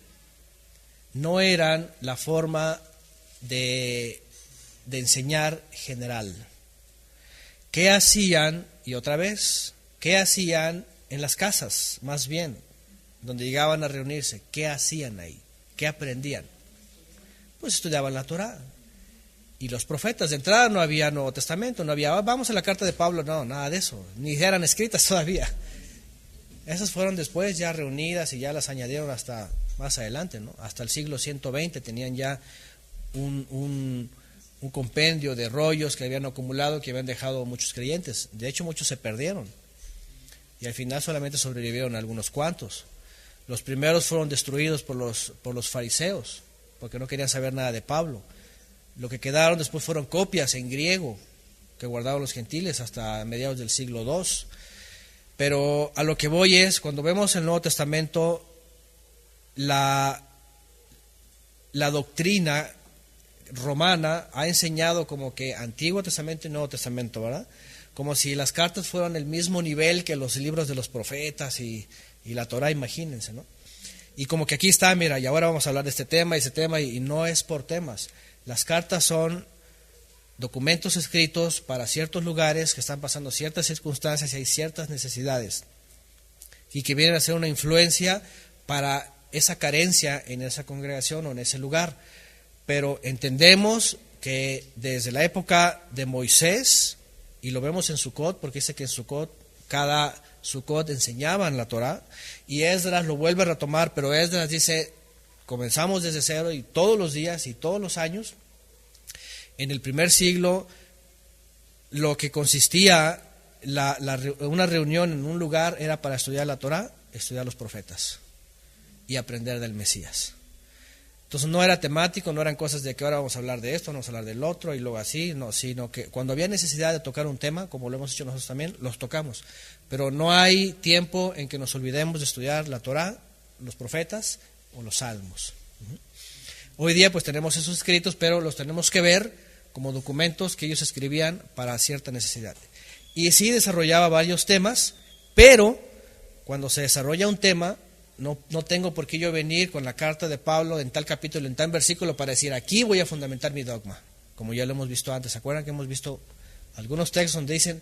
no eran la forma de enseñar general. ¿Qué hacían? Y otra vez, ¿qué hacían en las casas? Más bien, donde llegaban a reunirse, ¿qué hacían ahí? ¿Qué aprendían? Pues estudiaban la Torah. Y los profetas, de entrada no había Nuevo Testamento, no había, vamos a la carta de Pablo, no, nada de eso, ni eran escritas todavía. Esas fueron después ya reunidas y ya las añadieron hasta más adelante, ¿no? Hasta el siglo 120 tenían ya un compendio de rollos que habían acumulado, que habían dejado muchos creyentes. De hecho, muchos se perdieron. Y al final solamente sobrevivieron algunos cuantos. Los primeros fueron destruidos por los fariseos, porque no querían saber nada de Pablo. Lo que quedaron después fueron copias en griego que guardaban los gentiles hasta mediados del siglo II. Pero a lo que voy es, cuando vemos el Nuevo Testamento, la doctrina romana ha enseñado como que Antiguo Testamento y Nuevo Testamento, ¿verdad? Como si las cartas fueran el mismo nivel que los libros de los profetas y la Torah, imagínense, ¿no? Y como que aquí está, mira, y ahora vamos a hablar de este tema y ese tema, y no es por temas. Las cartas son documentos escritos para ciertos lugares que están pasando ciertas circunstancias y hay ciertas necesidades y que vienen a ser una influencia para esa carencia en esa congregación o en ese lugar. Pero entendemos que desde la época de Moisés, y lo vemos en Sukkot, porque dice que en Sukkot, cada Sukkot enseñaban la Torah, y Esdras lo vuelve a retomar, pero Esdras dice, comenzamos desde cero y todos los días y todos los años. En el primer siglo, lo que consistía una reunión en un lugar era para estudiar la Torah, estudiar los profetas y aprender del Mesías. Entonces no era temático, no eran cosas de que ahora vamos a hablar de esto, vamos a hablar del otro y luego así, no, sino que cuando había necesidad de tocar un tema, como lo hemos hecho nosotros también, los tocamos. Pero no hay tiempo en que nos olvidemos de estudiar la Torah, los profetas o los salmos. Hoy día pues tenemos esos escritos, pero los tenemos que ver como documentos que ellos escribían para cierta necesidad. Y sí desarrollaba varios temas, pero cuando se desarrolla un tema, no tengo por qué yo venir con la carta de Pablo en tal capítulo, en tal versículo para decir, aquí voy a fundamentar mi dogma, como ya lo hemos visto antes. ¿Se acuerdan que hemos visto algunos textos donde dicen,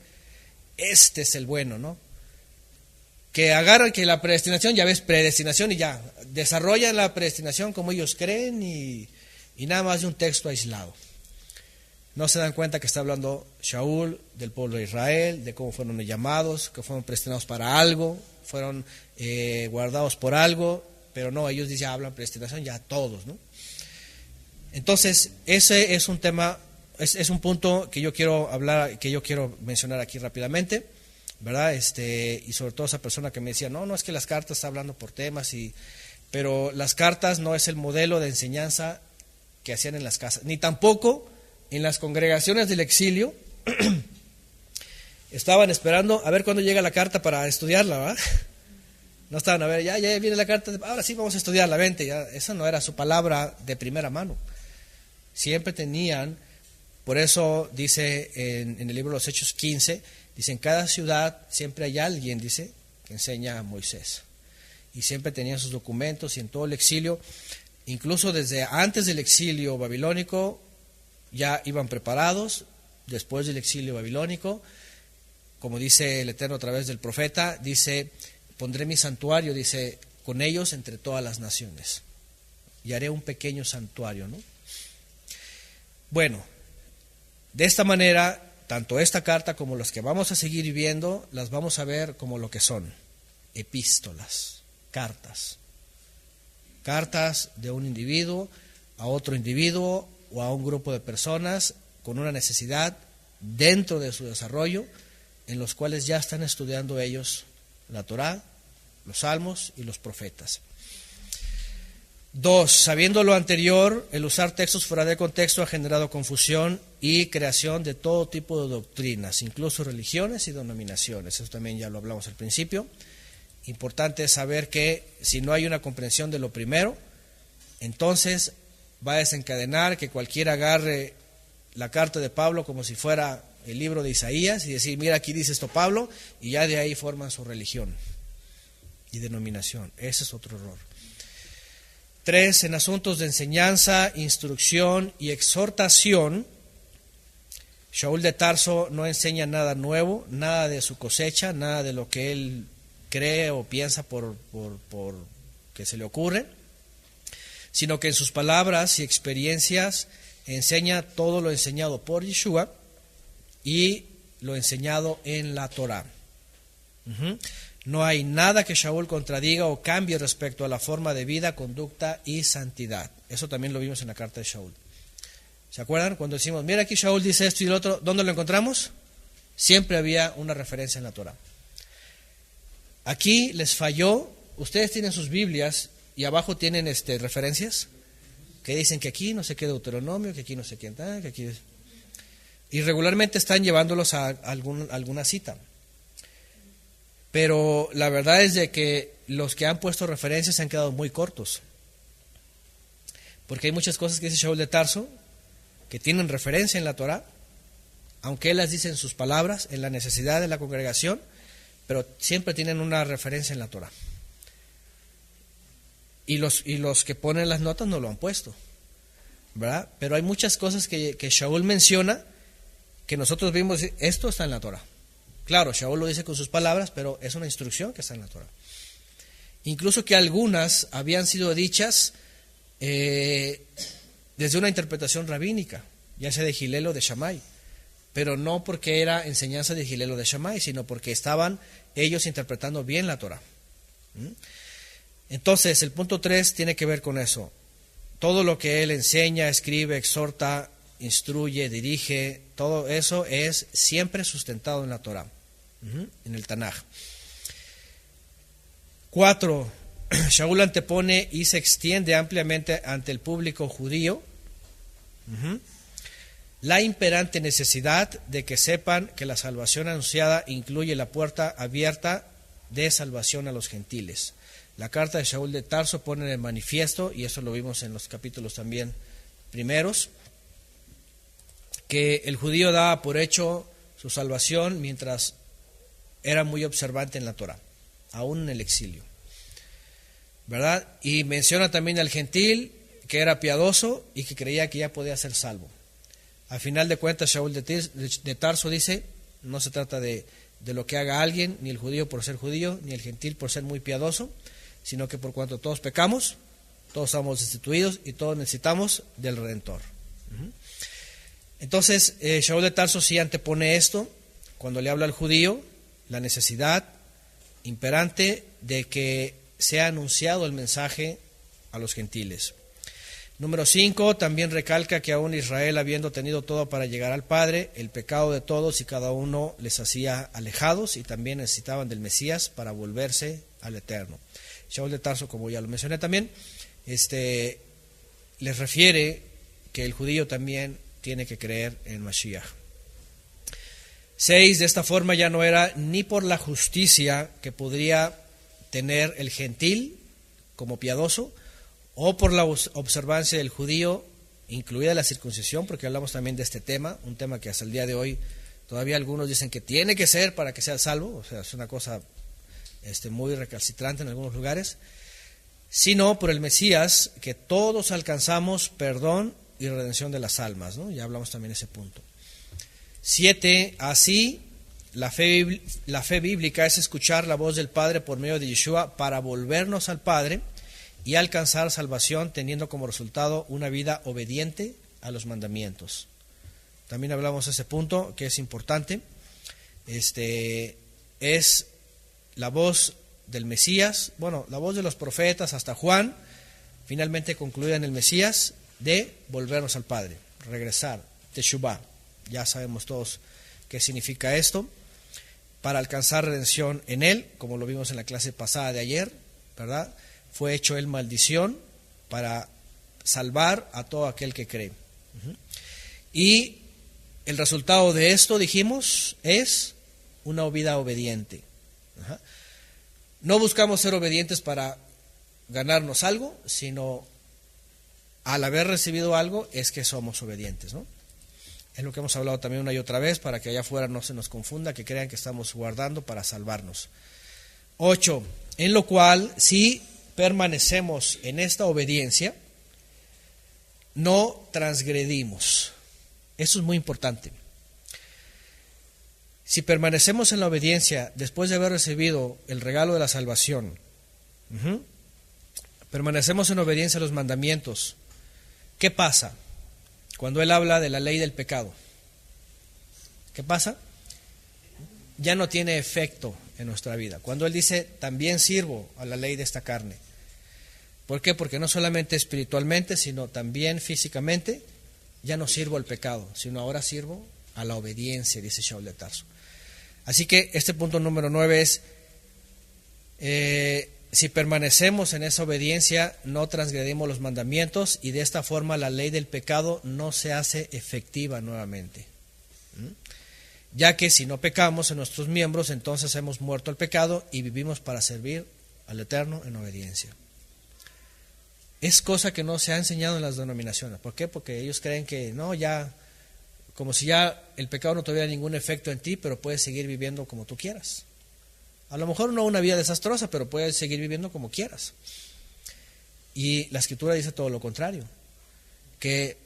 este es el bueno, ¿no? Que agarran que la predestinación, ya ves, predestinación y ya, desarrollan la predestinación como ellos creen y nada más de un texto aislado. No se dan cuenta que está hablando Shaul del pueblo de Israel, de cómo fueron llamados, que fueron predestinados para algo, fueron guardados por algo, pero no, ellos ya hablan predestinación ya todos, ¿no? Entonces, ese es un tema, es un punto que yo quiero hablar, que yo quiero mencionar aquí rápidamente, ¿verdad? Y sobre todo esa persona que me decía, no es que las cartas está hablando por temas, pero las cartas no es el modelo de enseñanza que hacían en las casas, ni tampoco en las congregaciones del exilio. Estaban esperando a ver cuándo llega la carta para estudiarla, ¿verdad? No estaban a ver, ya viene la carta, ahora sí vamos a estudiarla, vente, ya. Esa no era su palabra de primera mano. Siempre tenían, por eso dice en el libro de los Hechos 15, dice, en cada ciudad siempre hay alguien, dice, que enseña a Moisés. Y siempre tenían sus documentos y en todo el exilio, incluso desde antes del exilio babilónico, ya iban preparados. Después del exilio babilónico, como dice el Eterno a través del profeta, dice, pondré mi santuario, dice, con ellos entre todas las naciones. Y haré un pequeño santuario, ¿no? Bueno, de esta manera, tanto esta carta como las que vamos a seguir viendo, las vamos a ver como lo que son, epístolas, cartas. Cartas de un individuo a otro individuo o a un grupo de personas con una necesidad dentro de su desarrollo en los cuales ya están estudiando ellos la Torá, los salmos y los profetas. 2. Sabiendo lo anterior, el usar textos fuera de contexto ha generado confusión y creación de todo tipo de doctrinas, incluso religiones y denominaciones. Eso también ya lo hablamos al principio. Importante es saber que si no hay una comprensión de lo primero, entonces va a desencadenar que cualquiera agarre la carta de Pablo como si fuera el libro de Isaías y decir, mira, aquí dice esto Pablo, y ya de ahí forman su religión y denominación. Ese es otro error. 3. En asuntos de enseñanza, instrucción y exhortación, Shaul de Tarso no enseña nada nuevo, nada de su cosecha, nada de lo que él cree o piensa por que se le ocurre, sino que en sus palabras y experiencias enseña todo lo enseñado por Yeshua y lo enseñado en la Torá. No hay nada que Shaul contradiga o cambie respecto a la forma de vida, conducta y santidad. Eso también lo vimos en la carta de Shaul. ¿Se acuerdan? Cuando decimos, mira aquí Shaul dice esto y lo otro, ¿dónde lo encontramos? Siempre había una referencia en la Torá. Aquí les falló. Ustedes tienen sus Biblias y abajo tienen referencias que dicen que aquí no sé qué Deuteronomio, que aquí no sé quién, que aquí... Y regularmente están llevándolos a alguna cita. Pero la verdad es de que los que han puesto referencias se han quedado muy cortos. Porque hay muchas cosas que dice Shaul de Tarso que tienen referencia en la Torá, aunque él las dice en sus palabras, en la necesidad de la congregación, pero siempre tienen una referencia en la Torá. Y los que ponen las notas no lo han puesto, ¿verdad? Pero hay muchas cosas que Shaul menciona que nosotros vimos, esto está en la Torá. Claro, Shaul lo dice con sus palabras, pero es una instrucción que está en la Torá. Incluso que algunas habían sido dichas desde una interpretación rabínica, ya sea de Hillel o de Shammai, pero no porque era enseñanza de Hillel o de Shammai, sino porque estaban ellos interpretando bien la Torá. Entonces, el punto 3 tiene que ver con eso. Todo lo que él enseña, escribe, exhorta, instruye, dirige, todo eso es siempre sustentado en la Torá, en el Tanaj. 4. Shaul antepone y se extiende ampliamente ante el público judío la imperante necesidad de que sepan que la salvación anunciada incluye la puerta abierta de salvación a los gentiles. La carta de Shaul de Tarso pone en el manifiesto, y eso lo vimos en los capítulos también primeros, que el judío daba por hecho su salvación mientras era muy observante en la Torá, aún en el exilio, ¿verdad? Y menciona también al gentil que era piadoso y que creía que ya podía ser salvo. Al final de cuentas, Shaul de Tarso dice, no se trata de lo que haga alguien, ni el judío por ser judío, ni el gentil por ser muy piadoso, sino que por cuanto todos pecamos, todos estamos destituidos y todos necesitamos del Redentor. Entonces, Shaul de Tarso sí antepone esto, cuando le habla al judío, la necesidad imperante de que sea anunciado el mensaje a los gentiles. Número 5, también recalca que aún Israel, habiendo tenido todo para llegar al Padre, el pecado de todos y cada uno les hacía alejados y también necesitaban del Mesías para volverse al Eterno. Shaul de Tarso, como ya lo mencioné también, les refiere que el judío también tiene que creer en Mashiach. 6, de esta forma ya no era ni por la justicia que podría tener el gentil como piadoso, o por la observancia del judío, incluida la circuncisión, porque hablamos también de este tema, un tema que hasta el día de hoy todavía algunos dicen que tiene que ser para que sea salvo, o sea, es una cosa muy recalcitrante en algunos lugares, sino por el Mesías, que todos alcanzamos perdón y redención de las almas, ¿no? Ya hablamos también de ese punto. 7, así la fe bíblica es escuchar la voz del Padre por medio de Yeshua para volvernos al Padre y alcanzar salvación, teniendo como resultado una vida obediente a los mandamientos. También hablamos de ese punto que es importante. Es la voz del Mesías, bueno, la voz de los profetas hasta Juan, finalmente concluida en el Mesías, de volvernos al Padre, regresar, Teshuvah. Ya sabemos todos qué significa esto. para alcanzar redención en Él, como lo vimos en la clase pasada de ayer, ¿verdad? Fue hecho Él maldición para salvar a todo aquel que cree. Y el resultado de esto, dijimos, es una vida obediente. No buscamos ser obedientes para ganarnos algo, sino al haber recibido algo es que somos obedientes, ¿no? Es lo que hemos hablado también una y otra vez, para que allá afuera no se nos confunda, que crean que estamos guardando para salvarnos. 8. En lo cual, si permanecemos en esta obediencia, no transgredimos. Eso es muy importante. Si permanecemos en la obediencia después de haber recibido el regalo de la salvación, permanecemos en obediencia a los mandamientos, ¿qué pasa cuando Él habla de la ley del pecado? ¿Qué pasa? Ya no tiene efecto en nuestra vida. Cuando Él dice, también sirvo a la ley de esta carne. ¿Por qué? Porque no solamente espiritualmente, sino también físicamente, ya no sirvo al pecado, sino ahora sirvo a la obediencia, dice Shaul de Tarso. Así que este punto número 9 es, si permanecemos en esa obediencia, no transgredimos los mandamientos y de esta forma la ley del pecado no se hace efectiva nuevamente. Ya que si no pecamos en nuestros miembros, entonces hemos muerto al pecado y vivimos para servir al Eterno en obediencia. Es cosa que no se ha enseñado en las denominaciones. ¿Por qué? Porque ellos creen que no, ya, como si ya el pecado no tuviera ningún efecto en ti, pero puedes seguir viviendo como tú quieras. A lo mejor no una vida desastrosa, pero puedes seguir viviendo como quieras. Y la Escritura dice todo lo contrario, que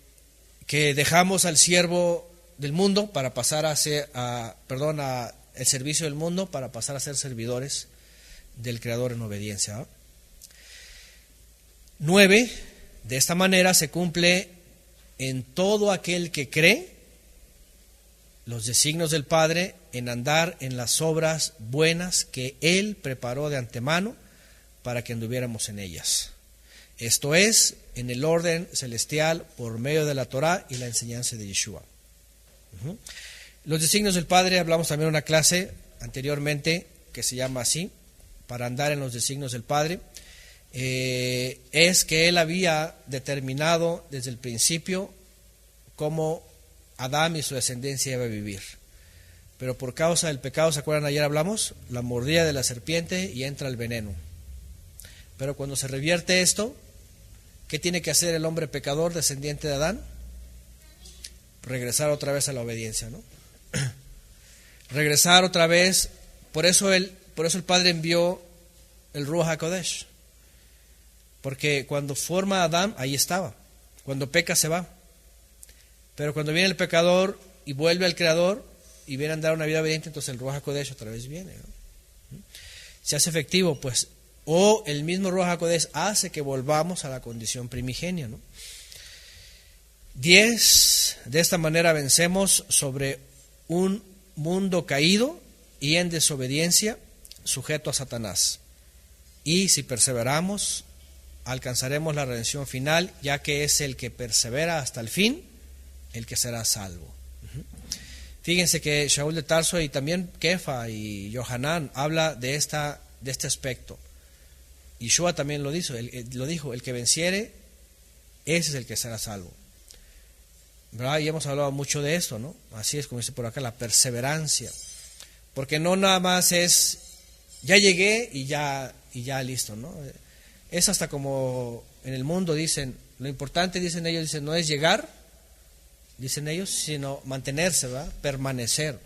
dejamos al siervo del mundo para pasar a ser, el servicio del mundo para pasar a ser servidores del Creador en obediencia. 9. De esta manera se cumple en todo aquel que cree los designios del Padre en andar en las obras buenas que Él preparó de antemano para que anduviéramos en ellas. Esto es, en el orden celestial por medio de la Torá y la enseñanza de Yeshua. Los designios del Padre, hablamos también en una clase anteriormente que se llama así, para andar en los designios del Padre, es que Él había determinado desde el principio cómo Adán y su descendencia iba a vivir. Pero por causa del pecado, ¿se acuerdan? Ayer hablamos, la mordida de la serpiente y entra el veneno. Pero cuando se revierte esto, ¿qué tiene que hacer el hombre pecador descendiente de Adán? Regresar otra vez a la obediencia, ¿no? Regresar otra vez. Por eso el Padre envió el Ruach HaKodesh. Porque cuando forma a Adán, ahí estaba. Cuando peca se va. Pero cuando viene el pecador y vuelve al Creador y viene a andar una vida obediente, entonces el Ruach HaKodesh otra vez viene, ¿no? Se hace efectivo, pues, o el mismo Ruach HaKodesh hace que volvamos a la condición primigenia, ¿no? 10. De esta manera vencemos sobre un mundo caído y en desobediencia, sujeto a Satanás. Y si perseveramos, alcanzaremos la redención final, ya que es el que persevera hasta el fin, el que será salvo. Fíjense que Shaul de Tarso y también Kefa y Yohanan habla de este aspecto. Yeshua también lo dijo, el que venciere, ese es el que será salvo. ¿Verdad? Y hemos hablado mucho de esto, ¿no? Así es como dice por acá, la perseverancia. Porque no nada más es, ya llegué y ya listo, ¿no? Es hasta como en el mundo dicen, lo importante, dicen ellos, no es llegar, dicen ellos, sino mantenerse, ¿verdad? Permanecer.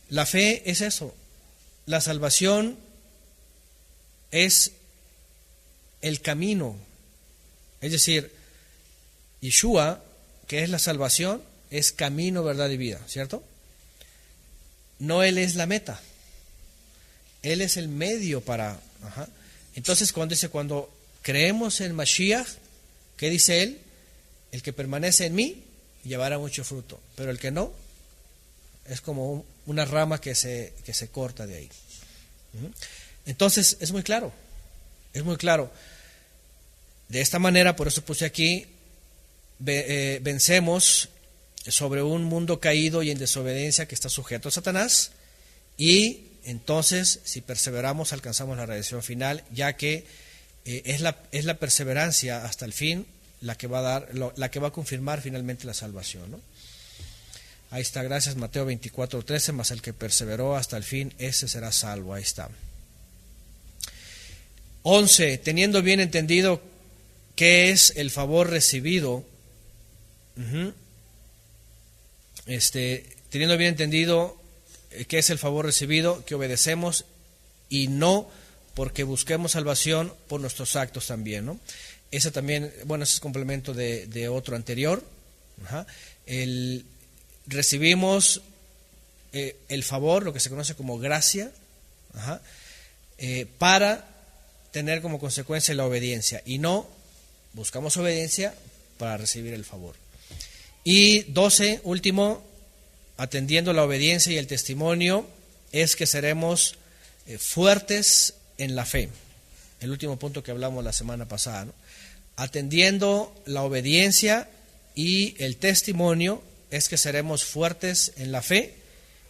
La fe es eso. La salvación es el camino. Es decir, Yeshua, que es la salvación, es camino, verdad y vida, ¿cierto? No Él es la meta. Él es el medio para... Entonces, cuando creemos en Mashiach, ¿qué dice Él? El que permanece en mí llevará mucho fruto, pero el que no, es como una rama que se corta de ahí. Entonces, es muy claro. De esta manera, por eso puse aquí, vencemos sobre un mundo caído y en desobediencia que está sujeto a Satanás, y entonces si perseveramos alcanzamos la redención final, ya que es la perseverancia hasta el fin la que va a dar, la que va a confirmar finalmente la salvación, ¿no? Ahí está, gracias, Mateo 24:13, mas el que perseveró hasta el fin, ese será salvo. Ahí está. 11. Teniendo bien entendido qué es el favor recibido, teniendo bien entendido qué es el favor recibido, que obedecemos y no porque busquemos salvación por nuestros actos también, ¿no? Ese también, bueno, ese es complemento de otro anterior. Recibimos el favor, lo que se conoce como gracia, para tener como consecuencia la obediencia, y no buscamos obediencia para recibir el favor. Y 12, último, atendiendo la obediencia y el testimonio, es que seremos fuertes en la fe. El último punto que hablamos la semana pasada, ¿no? Atendiendo la obediencia y el testimonio es que seremos fuertes en la fe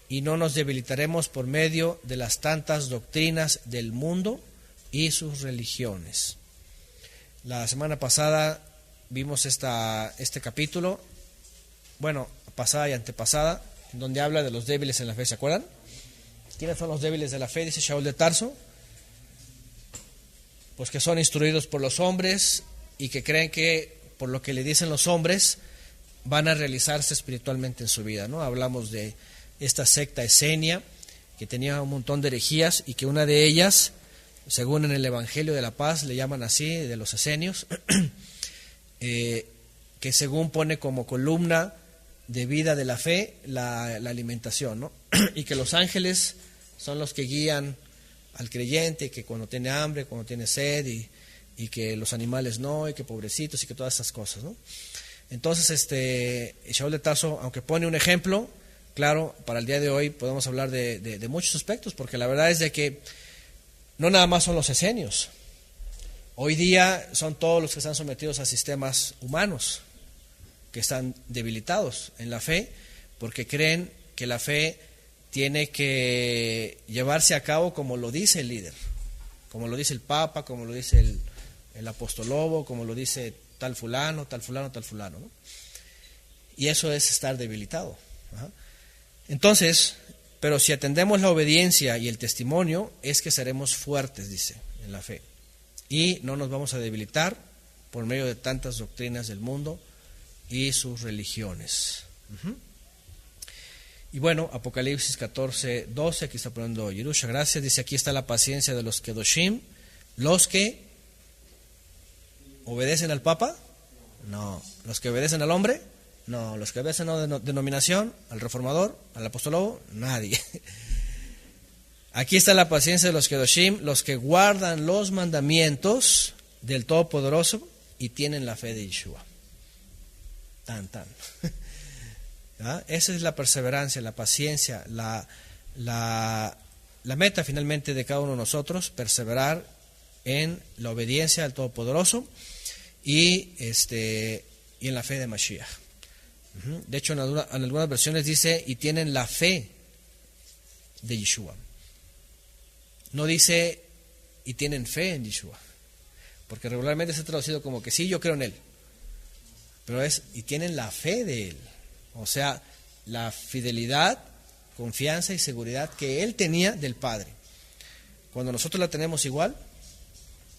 y no nos debilitaremos por medio de las tantas doctrinas del mundo y sus religiones. La semana pasada vimos este capítulo, bueno, pasada y antepasada, donde habla de los débiles en la fe, ¿se acuerdan? ¿Quiénes son los débiles de la fe? Dice Shaul de Tarso. Pues que son instruidos por los hombres y que creen que por lo que le dicen los hombres van a realizarse espiritualmente en su vida, ¿no? Hablamos de esta secta esenia que tenía un montón de herejías y que una de ellas, según en el Evangelio de la Paz le llaman así, de los esenios, que según pone como columna de vida de la fe la alimentación, ¿no? Y que los ángeles son los que guían al creyente, que cuando tiene hambre, cuando tiene sed, y que los animales no, y que pobrecitos, y que todas esas cosas, ¿no? Entonces, Shaul de Tarso, aunque pone un ejemplo, claro, para el día de hoy podemos hablar de muchos aspectos, porque la verdad es de que no nada más son los esenios. Hoy día son todos los que están sometidos a sistemas humanos, que están debilitados en la fe, porque creen que la fe tiene que llevarse a cabo como lo dice el líder, como lo dice el Papa, como lo dice el apostolobo, como lo dice tal fulano, tal fulano, tal fulano, ¿no? Y eso es estar debilitado. Entonces, pero si atendemos la obediencia y el testimonio, es que seremos fuertes, dice, en la fe. Y no nos vamos a debilitar por medio de tantas doctrinas del mundo y sus religiones. Y bueno, Apocalipsis 14:12, aquí está poniendo Yerusha, gracias, dice, aquí está la paciencia de los Kedoshim, los que obedecen al Papa, no, los que obedecen al hombre, no, los que obedecen a una denominación, al reformador, al apostolado, nadie. Aquí está la paciencia de los Kedoshim, los que guardan los mandamientos del Todopoderoso y tienen la fe de Yeshua. Tan. Esa es la perseverancia, la paciencia, la meta finalmente de cada uno de nosotros, perseverar en la obediencia al Todopoderoso y en la fe de Mashiach. De hecho, en algunas versiones dice, y tienen la fe de Yeshua. No dice, y tienen fe en Yeshua, porque regularmente se ha traducido como que sí, yo creo en Él, pero es, y tienen la fe de Él. O sea, la fidelidad, confianza y seguridad que Él tenía del Padre. Cuando nosotros la tenemos igual,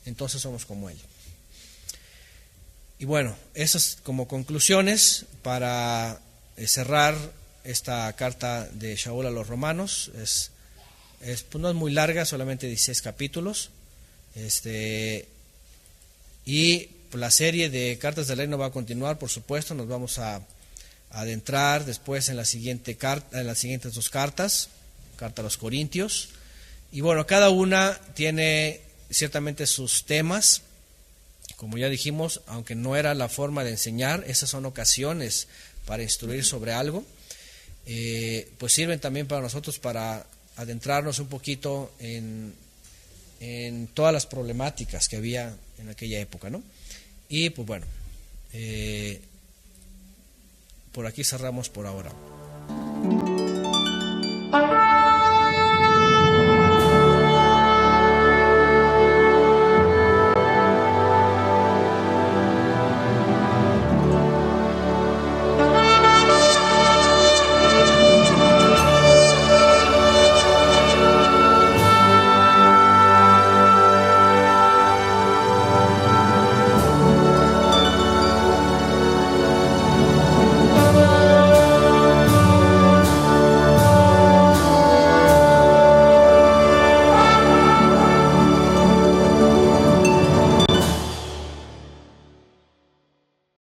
entonces somos como Él. Y bueno, esas como conclusiones para cerrar esta carta de Shaul a los romanos. Pues no es muy larga, solamente 16 capítulos. Y la serie de cartas del reino va a continuar, por supuesto. Nos vamos a adentrar después en las siguientes dos cartas, carta a los Corintios. Y bueno, cada una tiene ciertamente sus temas. Como ya dijimos, aunque no era la forma de enseñar, esas son ocasiones para instruir sobre algo, pues sirven también para nosotros para adentrarnos un poquito en todas las problemáticas que había en aquella época, ¿no? Y pues bueno, por aquí cerramos por ahora.